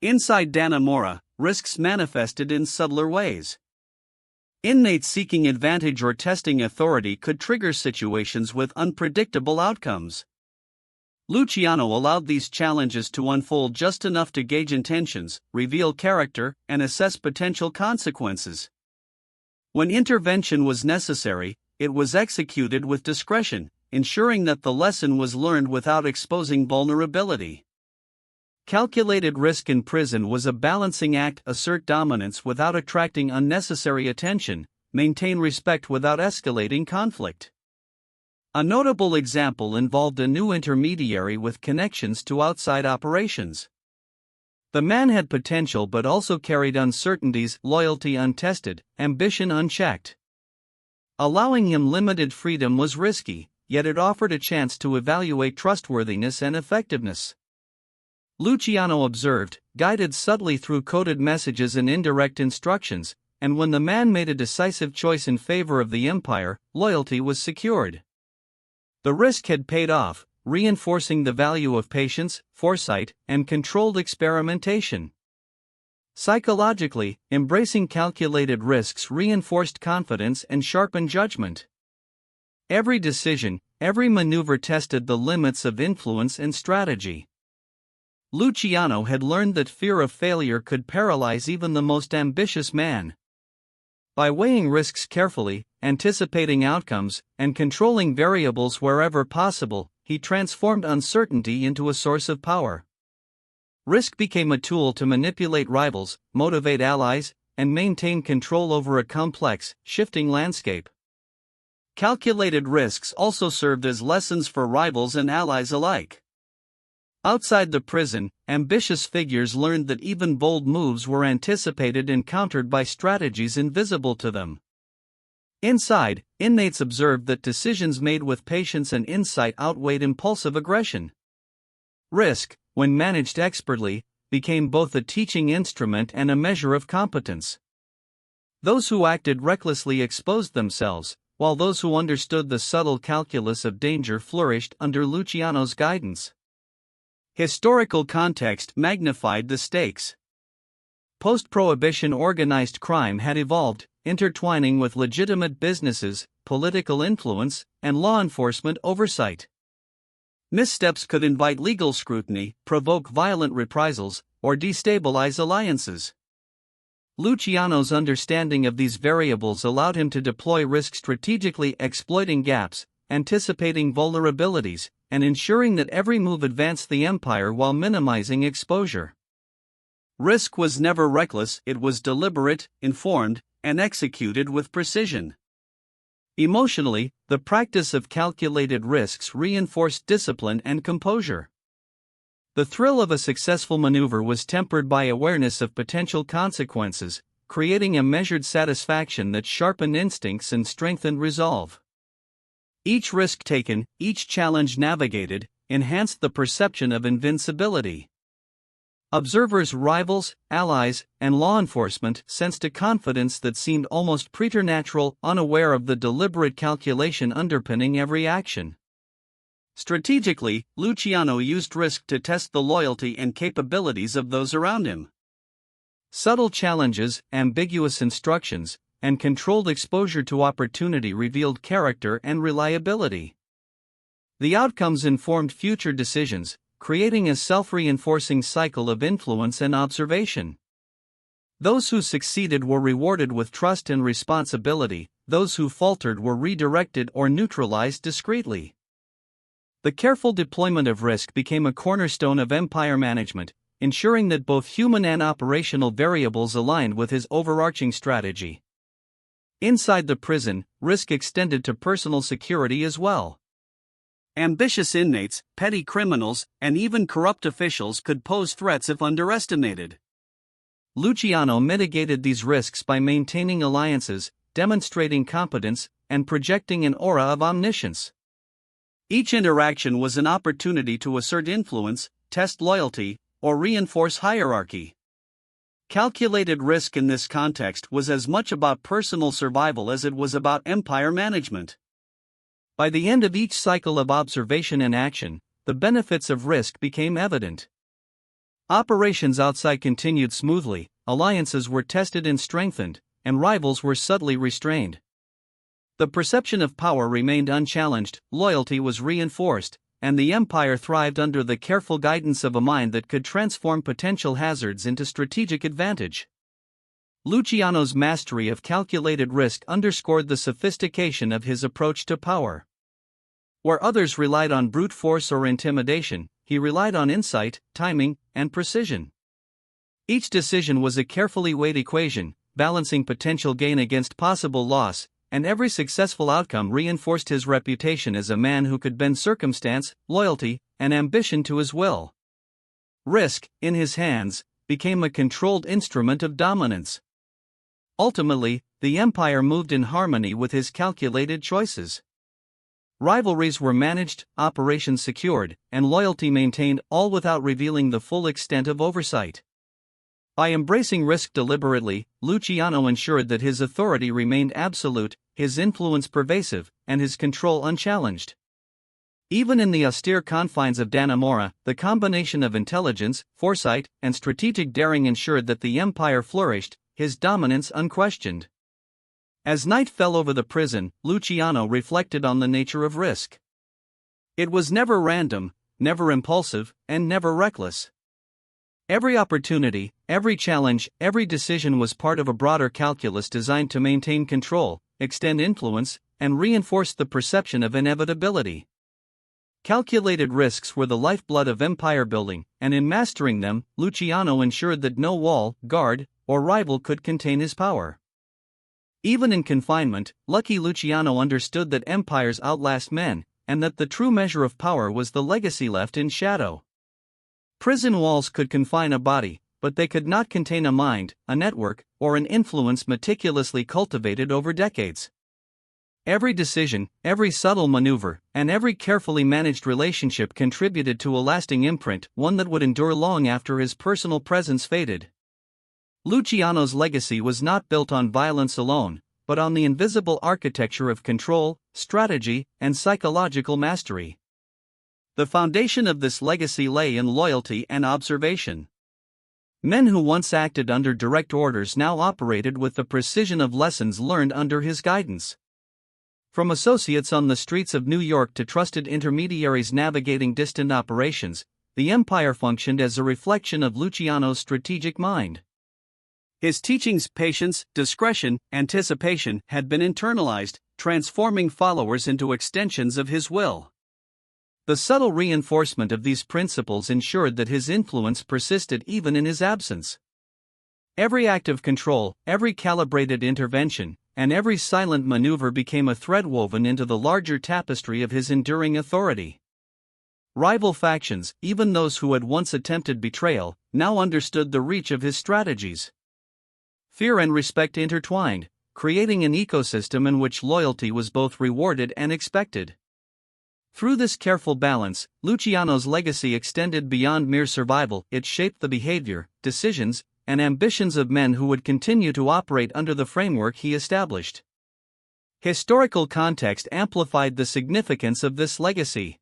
Inside Dannemora, risks manifested in subtler ways. Inmates seeking advantage or testing authority could trigger situations with unpredictable outcomes. Luciano allowed these challenges to unfold just enough to gauge intentions, reveal character, and assess potential consequences. When intervention was necessary, it was executed with discretion, ensuring that the lesson was learned without exposing vulnerability. Calculated risk in prison was a balancing act: assert dominance without attracting unnecessary attention, maintain respect without escalating conflict. A notable example involved a new intermediary with connections to outside operations. The man had potential but also carried uncertainties, loyalty untested, ambition unchecked. Allowing him limited freedom was risky, yet it offered a chance to evaluate trustworthiness and effectiveness. Luciano observed, guided subtly through coded messages and indirect instructions, and when the man made a decisive choice in favor of the empire, loyalty was secured. The risk had paid off, reinforcing the value of patience, foresight, and controlled experimentation. Psychologically, embracing calculated risks reinforced confidence and sharpened judgment. Every decision, every maneuver tested the limits of influence and strategy. Luciano had learned that fear of failure could paralyze even the most ambitious man. By weighing risks carefully, anticipating outcomes, and controlling variables wherever possible, he transformed uncertainty into a source of power. Risk became a tool to manipulate rivals, motivate allies, and maintain control over a complex, shifting landscape. Calculated risks also served as lessons for rivals and allies alike. Outside the prison, ambitious figures learned that even bold moves were anticipated and countered by strategies invisible to them. Inside, inmates observed that decisions made with patience and insight outweighed impulsive aggression. Risk, when managed expertly, became both a teaching instrument and a measure of competence. Those who acted recklessly exposed themselves, while those who understood the subtle calculus of danger flourished under Luciano's guidance. Historical context magnified the stakes. Post-Prohibition organized crime had evolved, intertwining with legitimate businesses, political influence, and law enforcement oversight. Missteps could invite legal scrutiny, provoke violent reprisals, or destabilize alliances. Luciano's understanding of these variables allowed him to deploy risk strategically, exploiting gaps, anticipating vulnerabilities, and ensuring that every move advanced the empire while minimizing exposure. Risk was never reckless, it was deliberate, informed, and executed with precision. Emotionally, the practice of calculated risks reinforced discipline and composure. The thrill of a successful maneuver was tempered by awareness of potential consequences, creating a measured satisfaction that sharpened instincts and strengthened resolve. Each risk taken, each challenge navigated, enhanced the perception of invincibility. Observers, rivals, allies, and law enforcement sensed a confidence that seemed almost preternatural, unaware of the deliberate calculation underpinning every action. Strategically, Luciano used risk to test the loyalty and capabilities of those around him. Subtle challenges, ambiguous instructions, and controlled exposure to opportunity revealed character and reliability. The outcomes informed future decisions, creating a self-reinforcing cycle of influence and observation. Those who succeeded were rewarded with trust and responsibility, those who faltered were redirected or neutralized discreetly. The careful deployment of risk became a cornerstone of empire management, ensuring that both human and operational variables aligned with his overarching strategy. Inside the prison, risk extended to personal security as well. Ambitious inmates, petty criminals, and even corrupt officials could pose threats if underestimated. Luciano mitigated these risks by maintaining alliances, demonstrating competence, and projecting an aura of omniscience. Each interaction was an opportunity to assert influence, test loyalty, or reinforce hierarchy. Calculated risk in this context was as much about personal survival as it was about empire management. By the end of each cycle of observation and action, the benefits of risk became evident. Operations outside continued smoothly, alliances were tested and strengthened, and rivals were subtly restrained. The perception of power remained unchallenged, loyalty was reinforced, and the empire thrived under the careful guidance of a mind that could transform potential hazards into strategic advantage. Luciano's mastery of calculated risk underscored the sophistication of his approach to power. Where others relied on brute force or intimidation, he relied on insight, timing, and precision. Each decision was a carefully weighed equation, balancing potential gain against possible loss, and every successful outcome reinforced his reputation as a man who could bend circumstance, loyalty, and ambition to his will. Risk, in his hands, became a controlled instrument of dominance. Ultimately, the empire moved in harmony with his calculated choices. Rivalries were managed, operations secured, and loyalty maintained, all without revealing the full extent of oversight. By embracing risk deliberately, Luciano ensured that his authority remained absolute, his influence pervasive, and his control unchallenged. Even in the austere confines of Dannemora, the combination of intelligence, foresight, and strategic daring ensured that the empire flourished, his dominance unquestioned. As night fell over the prison, Luciano reflected on the nature of risk. It was never random, never impulsive, and never reckless. Every opportunity, every challenge, every decision was part of a broader calculus designed to maintain control, extend influence, and reinforce the perception of inevitability. Calculated risks were the lifeblood of empire building, and in mastering them, Luciano ensured that no wall, guard, or rival could contain his power. Even in confinement, lucky Luciano understood that empires outlast men, and that the true measure of power was the legacy left in shadow. Prison walls could confine a body, but they could not contain a mind, a network, or an influence meticulously cultivated over decades. Every decision, every subtle maneuver, and every carefully managed relationship contributed to a lasting imprint, one that would endure long after his personal presence faded. Luciano's legacy was not built on violence alone, but on the invisible architecture of control, strategy, and psychological mastery. The foundation of this legacy lay in loyalty and observation. Men who once acted under direct orders now operated with the precision of lessons learned under his guidance. From associates on the streets of New York to trusted intermediaries navigating distant operations, the empire functioned as a reflection of Luciano's strategic mind. His teachings, patience, discretion, anticipation had been internalized, transforming followers into extensions of his will. The subtle reinforcement of these principles ensured that his influence persisted even in his absence. Every act of control, every calibrated intervention, and every silent maneuver became a thread woven into the larger tapestry of his enduring authority. Rival factions, even those who had once attempted betrayal, now understood the reach of his strategies. Fear and respect intertwined, creating an ecosystem in which loyalty was both rewarded and expected. Through this careful balance, Luciano's legacy extended beyond mere survival. It shaped the behavior, decisions, and ambitions of men who would continue to operate under the framework he established. Historical context amplified the significance of this legacy.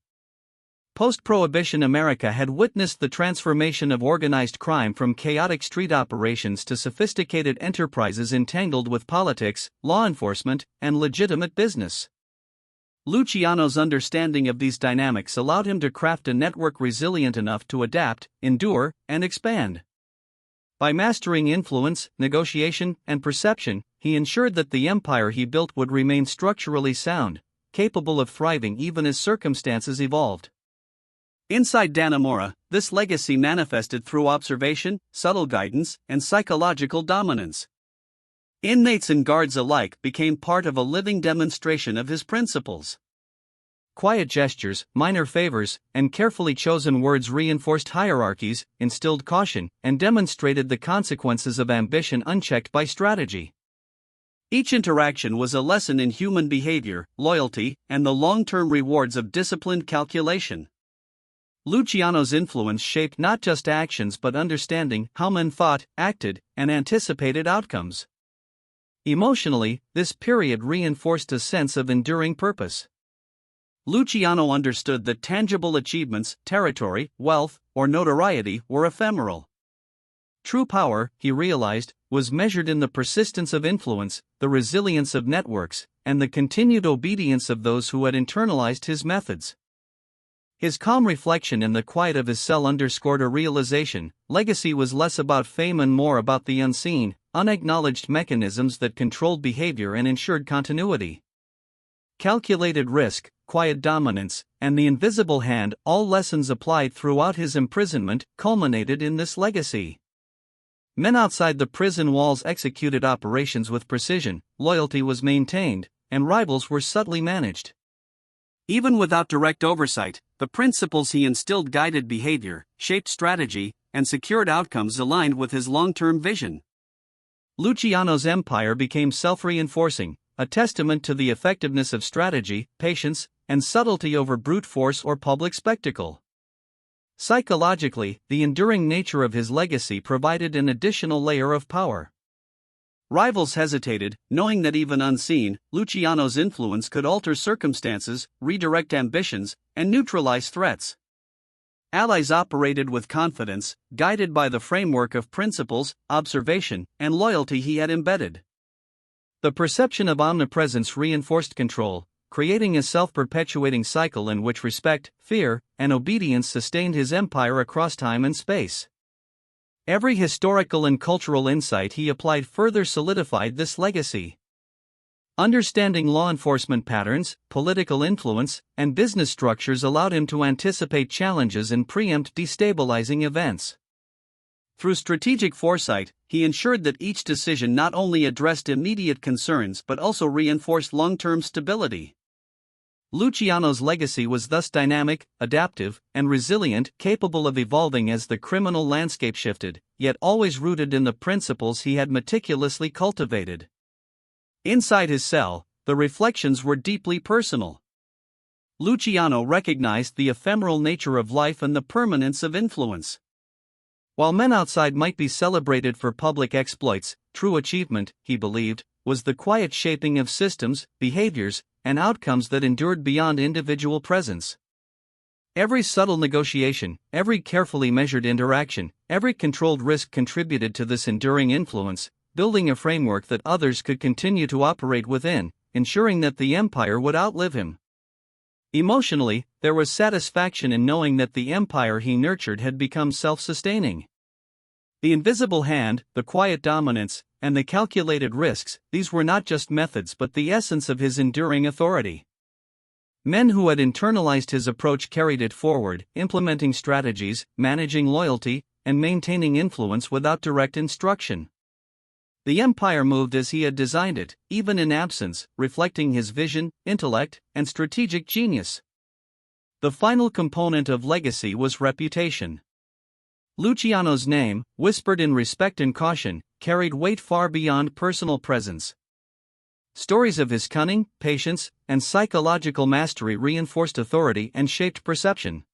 Post-Prohibition America had witnessed the transformation of organized crime from chaotic street operations to sophisticated enterprises entangled with politics, law enforcement, and legitimate business. Luciano's understanding of these dynamics allowed him to craft a network resilient enough to adapt, endure, and expand. By mastering influence, negotiation, and perception, he ensured that the empire he built would remain structurally sound, capable of thriving even as circumstances evolved. Inside Dannemora, this legacy manifested through observation, subtle guidance, and psychological dominance. Inmates and guards alike became part of a living demonstration of his principles. Quiet gestures, minor favors, and carefully chosen words reinforced hierarchies, instilled caution, and demonstrated the consequences of ambition unchecked by strategy. Each interaction was a lesson in human behavior, loyalty, and the long-term rewards of disciplined calculation. Luciano's influence shaped not just actions but understanding how men thought, acted, and anticipated outcomes. Emotionally, this period reinforced a sense of enduring purpose. Luciano understood that tangible achievements, territory, wealth, or notoriety were ephemeral. True power, he realized, was measured in the persistence of influence, the resilience of networks, and the continued obedience of those who had internalized his methods. His calm reflection in the quiet of his cell underscored a realization: legacy was less about fame and more about the unseen, unacknowledged mechanisms that controlled behavior and ensured continuity. Calculated risk, quiet dominance, and the invisible hand, all lessons applied throughout his imprisonment, culminated in this legacy. Men outside the prison walls executed operations with precision, loyalty was maintained, and rivals were subtly managed. Even without direct oversight, the principles he instilled guided behavior, shaped strategy, and secured outcomes aligned with his long-term vision. Luciano's empire became self-reinforcing, a testament to the effectiveness of strategy, patience, and subtlety over brute force or public spectacle. Psychologically, the enduring nature of his legacy provided an additional layer of power. Rivals hesitated, knowing that even unseen, Luciano's influence could alter circumstances, redirect ambitions, and neutralize threats. Allies operated with confidence, guided by the framework of principles, observation, and loyalty he had embedded. The perception of omnipresence reinforced control, creating a self-perpetuating cycle in which respect, fear, and obedience sustained his empire across time and space. Every historical and cultural insight he applied further solidified this legacy. Understanding law enforcement patterns, political influence, and business structures allowed him to anticipate challenges and preempt destabilizing events. Through strategic foresight, he ensured that each decision not only addressed immediate concerns but also reinforced long-term stability. Luciano's legacy was thus dynamic, adaptive, and resilient, capable of evolving as the criminal landscape shifted, yet always rooted in the principles he had meticulously cultivated. Inside his cell, the reflections were deeply personal. Luciano recognized the ephemeral nature of life and the permanence of influence. While men outside might be celebrated for public exploits, true achievement, he believed, was the quiet shaping of systems, behaviors, and outcomes that endured beyond individual presence. Every subtle negotiation, every carefully measured interaction, every controlled risk contributed to this enduring influence, building a framework that others could continue to operate within, ensuring that the empire would outlive him. Emotionally, there was satisfaction in knowing that the empire he nurtured had become self-sustaining. The invisible hand, the quiet dominance, and the calculated risks, these were not just methods but the essence of his enduring authority. Men who had internalized his approach carried it forward, implementing strategies, managing loyalty, and maintaining influence without direct instruction. The empire moved as he had designed it, even in absence, reflecting his vision, intellect, and strategic genius. The final component of legacy was reputation. Luciano's name, whispered in respect and caution, carried weight far beyond personal presence. Stories of his cunning, patience, and psychological mastery reinforced authority and shaped perception.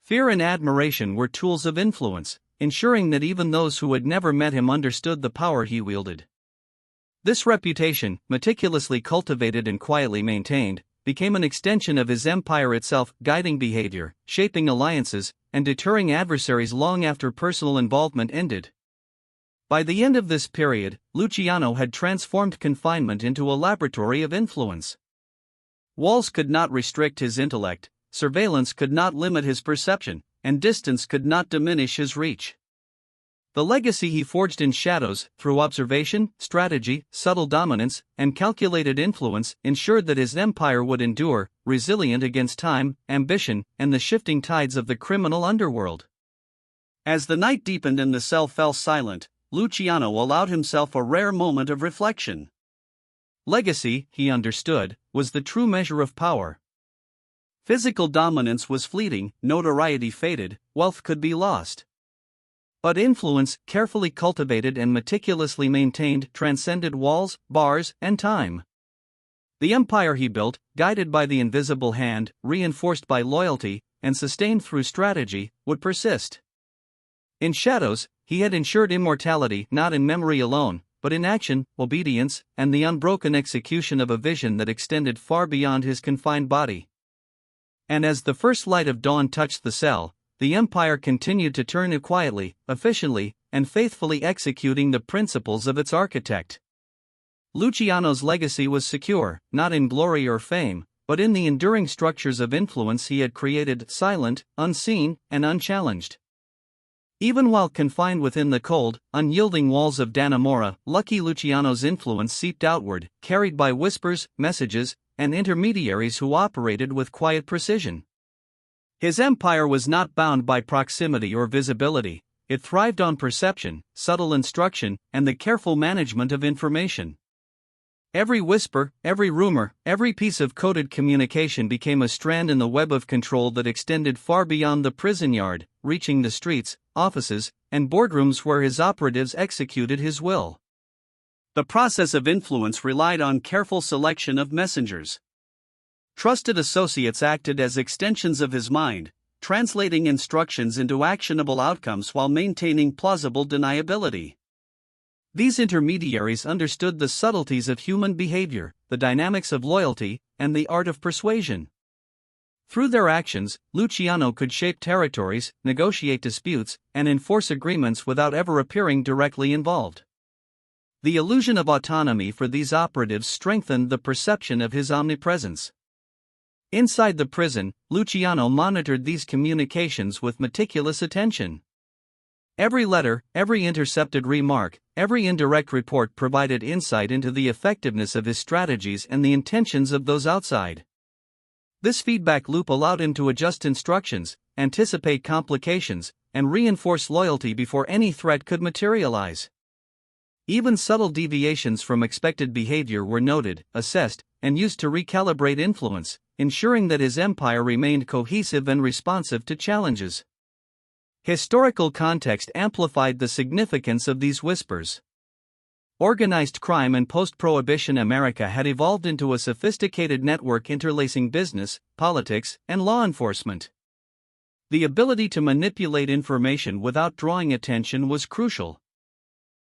Fear and admiration were tools of influence, ensuring that even those who had never met him understood the power he wielded. This reputation, meticulously cultivated and quietly maintained, became an extension of his empire itself, guiding behavior, shaping alliances, and deterring adversaries long after personal involvement ended. By the end of this period, Luciano had transformed confinement into a laboratory of influence. Walls could not restrict his intellect, surveillance could not limit his perception, and distance could not diminish his reach. The legacy he forged in shadows, through observation, strategy, subtle dominance, and calculated influence, ensured that his empire would endure, resilient against time, ambition, and the shifting tides of the criminal underworld. As the night deepened and the cell fell silent, Luciano allowed himself a rare moment of reflection. Legacy, he understood, was the true measure of power. Physical dominance was fleeting, notoriety faded, wealth could be lost. But influence, carefully cultivated and meticulously maintained, transcended walls, bars, and time. The empire he built, guided by the invisible hand, reinforced by loyalty, and sustained through strategy, would persist. In shadows, he had ensured immortality not in memory alone, but in action, obedience, and the unbroken execution of a vision that extended far beyond his confined body. And as the first light of dawn touched the cell, the empire continued to turn quietly, efficiently, and faithfully executing the principles of its architect. Luciano's legacy was secure, not in glory or fame, but in the enduring structures of influence he had created, silent, unseen, and unchallenged. Even while confined within the cold, unyielding walls of Dannemora, Lucky Luciano's influence seeped outward, carried by whispers, messages, and intermediaries who operated with quiet precision. His empire was not bound by proximity or visibility, it thrived on perception, subtle instruction, and the careful management of information. Every whisper, every rumor, every piece of coded communication became a strand in the web of control that extended far beyond the prison yard, reaching the streets, offices, and boardrooms where his operatives executed his will. The process of influence relied on careful selection of messengers. Trusted associates acted as extensions of his mind, translating instructions into actionable outcomes while maintaining plausible deniability. These intermediaries understood the subtleties of human behavior, the dynamics of loyalty, and the art of persuasion. Through their actions, Luciano could shape territories, negotiate disputes, and enforce agreements without ever appearing directly involved. The illusion of autonomy for these operatives strengthened the perception of his omnipresence. Inside the prison, Luciano monitored these communications with meticulous attention. Every letter, every intercepted remark, every indirect report provided insight into the effectiveness of his strategies and the intentions of those outside. This feedback loop allowed him to adjust instructions, anticipate complications, and reinforce loyalty before any threat could materialize. Even subtle deviations from expected behavior were noted, assessed, and used to recalibrate influence, ensuring that his empire remained cohesive and responsive to challenges. Historical context amplified the significance of these whispers. Organized crime in post-Prohibition America had evolved into a sophisticated network interlacing business, politics, and law enforcement. The ability to manipulate information without drawing attention was crucial.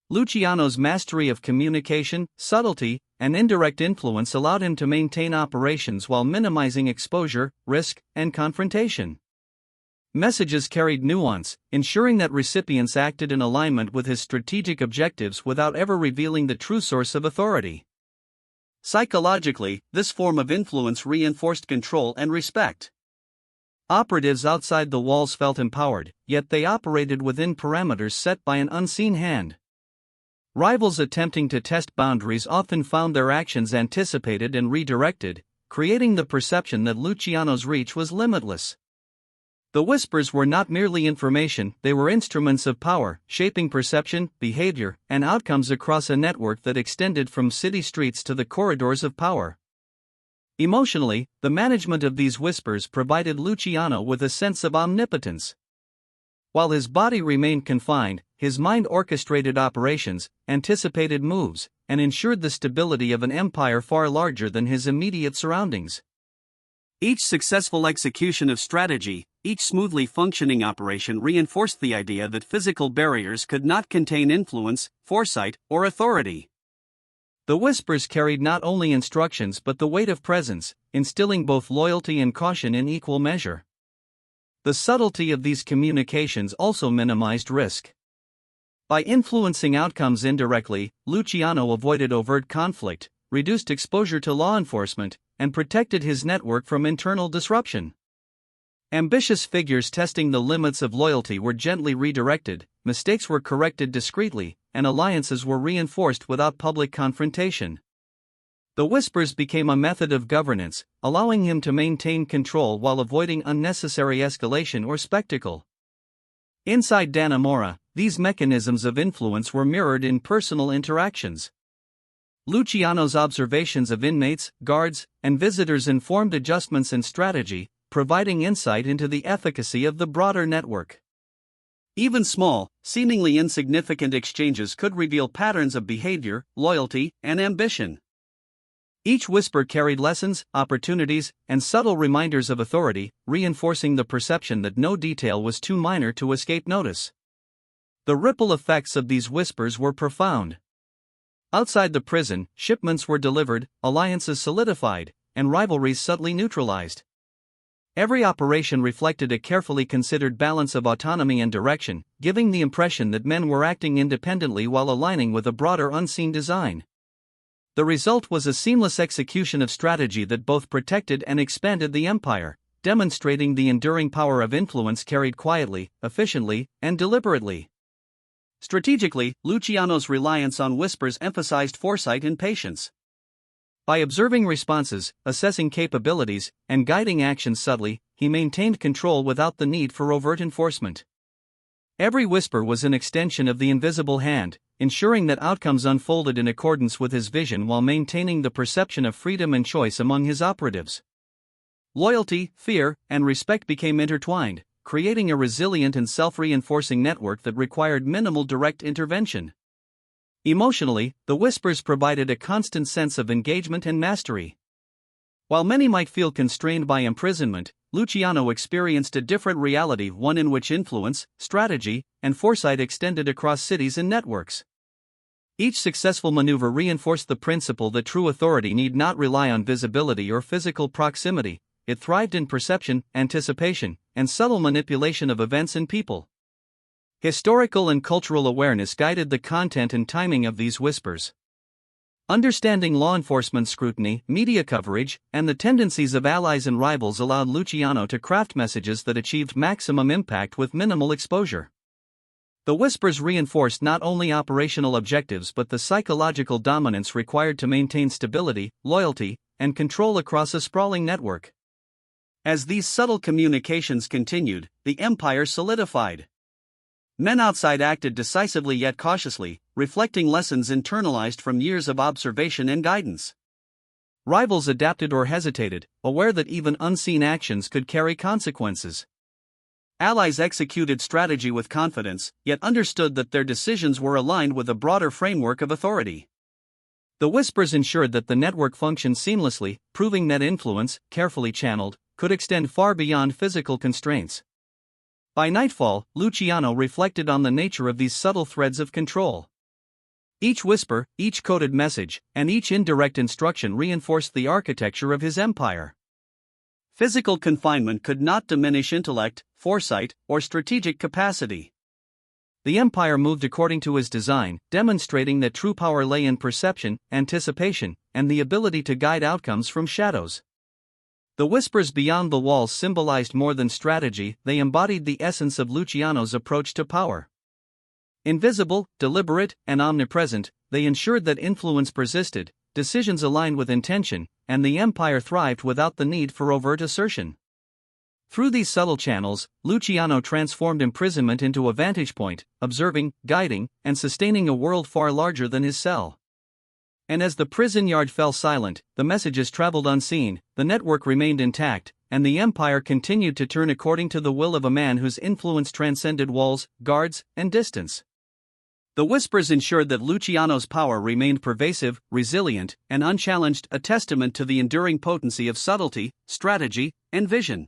Luciano's mastery of communication, subtlety, and indirect influence allowed him to maintain operations while minimizing exposure, risk, and confrontation. Messages carried nuance, ensuring that recipients acted in alignment with his strategic objectives without ever revealing the true source of authority. Psychologically, this form of influence reinforced control and respect. Operatives outside the walls felt empowered, yet they operated within parameters set by an unseen hand. Rivals attempting to test boundaries often found their actions anticipated and redirected, creating the perception that Luciano's reach was limitless. The whispers were not merely information, they were instruments of power, shaping perception, behavior, and outcomes across a network that extended from city streets to the corridors of power. Emotionally, the management of these whispers provided Luciano with a sense of omnipotence. While his body remained confined, his mind orchestrated operations, anticipated moves, and ensured the stability of an empire far larger than his immediate surroundings. Each successful execution of strategy, each smoothly functioning operation reinforced the idea that physical barriers could not contain influence, foresight, or authority. The whispers carried not only instructions but the weight of presence, instilling both loyalty and caution in equal measure. The subtlety of these communications also minimized risk. By influencing outcomes indirectly, Luciano avoided overt conflict, reduced exposure to law enforcement, and protected his network from internal disruption. Ambitious figures testing the limits of loyalty were gently redirected, mistakes were corrected discreetly, and alliances were reinforced without public confrontation. The whispers became a method of governance, allowing him to maintain control while avoiding unnecessary escalation or spectacle. Inside Dannemora, these mechanisms of influence were mirrored in personal interactions. Luciano's observations of inmates, guards, and visitors informed adjustments in strategy, providing insight into the efficacy of the broader network. Even small, seemingly insignificant exchanges could reveal patterns of behavior, loyalty, and ambition. Each whisper carried lessons, opportunities, and subtle reminders of authority, reinforcing the perception that no detail was too minor to escape notice. The ripple effects of these whispers were profound. Outside the prison, shipments were delivered, alliances solidified, and rivalries subtly neutralized. Every operation reflected a carefully considered balance of autonomy and direction, giving the impression that men were acting independently while aligning with a broader unseen design. The result was a seamless execution of strategy that both protected and expanded the empire, demonstrating the enduring power of influence carried quietly, efficiently, and deliberately. Strategically, Luciano's reliance on whispers emphasized foresight and patience. By observing responses, assessing capabilities, and guiding actions subtly, he maintained control without the need for overt enforcement. Every whisper was an extension of the invisible hand, ensuring that outcomes unfolded in accordance with his vision while maintaining the perception of freedom and choice among his operatives. Loyalty, fear, and respect became intertwined, creating a resilient and self-reinforcing network that required minimal direct intervention. Emotionally, the whispers provided a constant sense of engagement and mastery. While many might feel constrained by imprisonment, Luciano experienced a different reality, one in which influence, strategy, and foresight extended across cities and networks. Each successful maneuver reinforced the principle that true authority need not rely on visibility or physical proximity. It thrived in perception, anticipation, and subtle manipulation of events and people. Historical and cultural awareness guided the content and timing of these whispers. Understanding law enforcement scrutiny, media coverage, and the tendencies of allies and rivals allowed Luciano to craft messages that achieved maximum impact with minimal exposure. The whispers reinforced not only operational objectives but the psychological dominance required to maintain stability, loyalty, and control across a sprawling network. As these subtle communications continued, the empire solidified. Men outside acted decisively yet cautiously, reflecting lessons internalized from years of observation and guidance. Rivals adapted or hesitated, aware that even unseen actions could carry consequences. Allies executed strategy with confidence, yet understood that their decisions were aligned with a broader framework of authority. The whispers ensured that the network functioned seamlessly, proving that influence, carefully channeled, could extend far beyond physical constraints. By nightfall, Luciano reflected on the nature of these subtle threads of control. Each whisper, each coded message, and each indirect instruction reinforced the architecture of his empire. Physical confinement could not diminish intellect, foresight, or strategic capacity. The empire moved according to his design, demonstrating that true power lay in perception, anticipation, and the ability to guide outcomes from shadows. The whispers beyond the walls symbolized more than strategy, they embodied the essence of Luciano's approach to power. Invisible, deliberate, and omnipresent, they ensured that influence persisted, decisions aligned with intention, and the empire thrived without the need for overt assertion. Through these subtle channels, Luciano transformed imprisonment into a vantage point, observing, guiding, and sustaining a world far larger than his cell. And as the prison yard fell silent, the messages traveled unseen, the network remained intact, and the empire continued to turn according to the will of a man whose influence transcended walls, guards, and distance. The whispers ensured that Luciano's power remained pervasive, resilient, and unchallenged, a testament to the enduring potency of subtlety, strategy, and vision.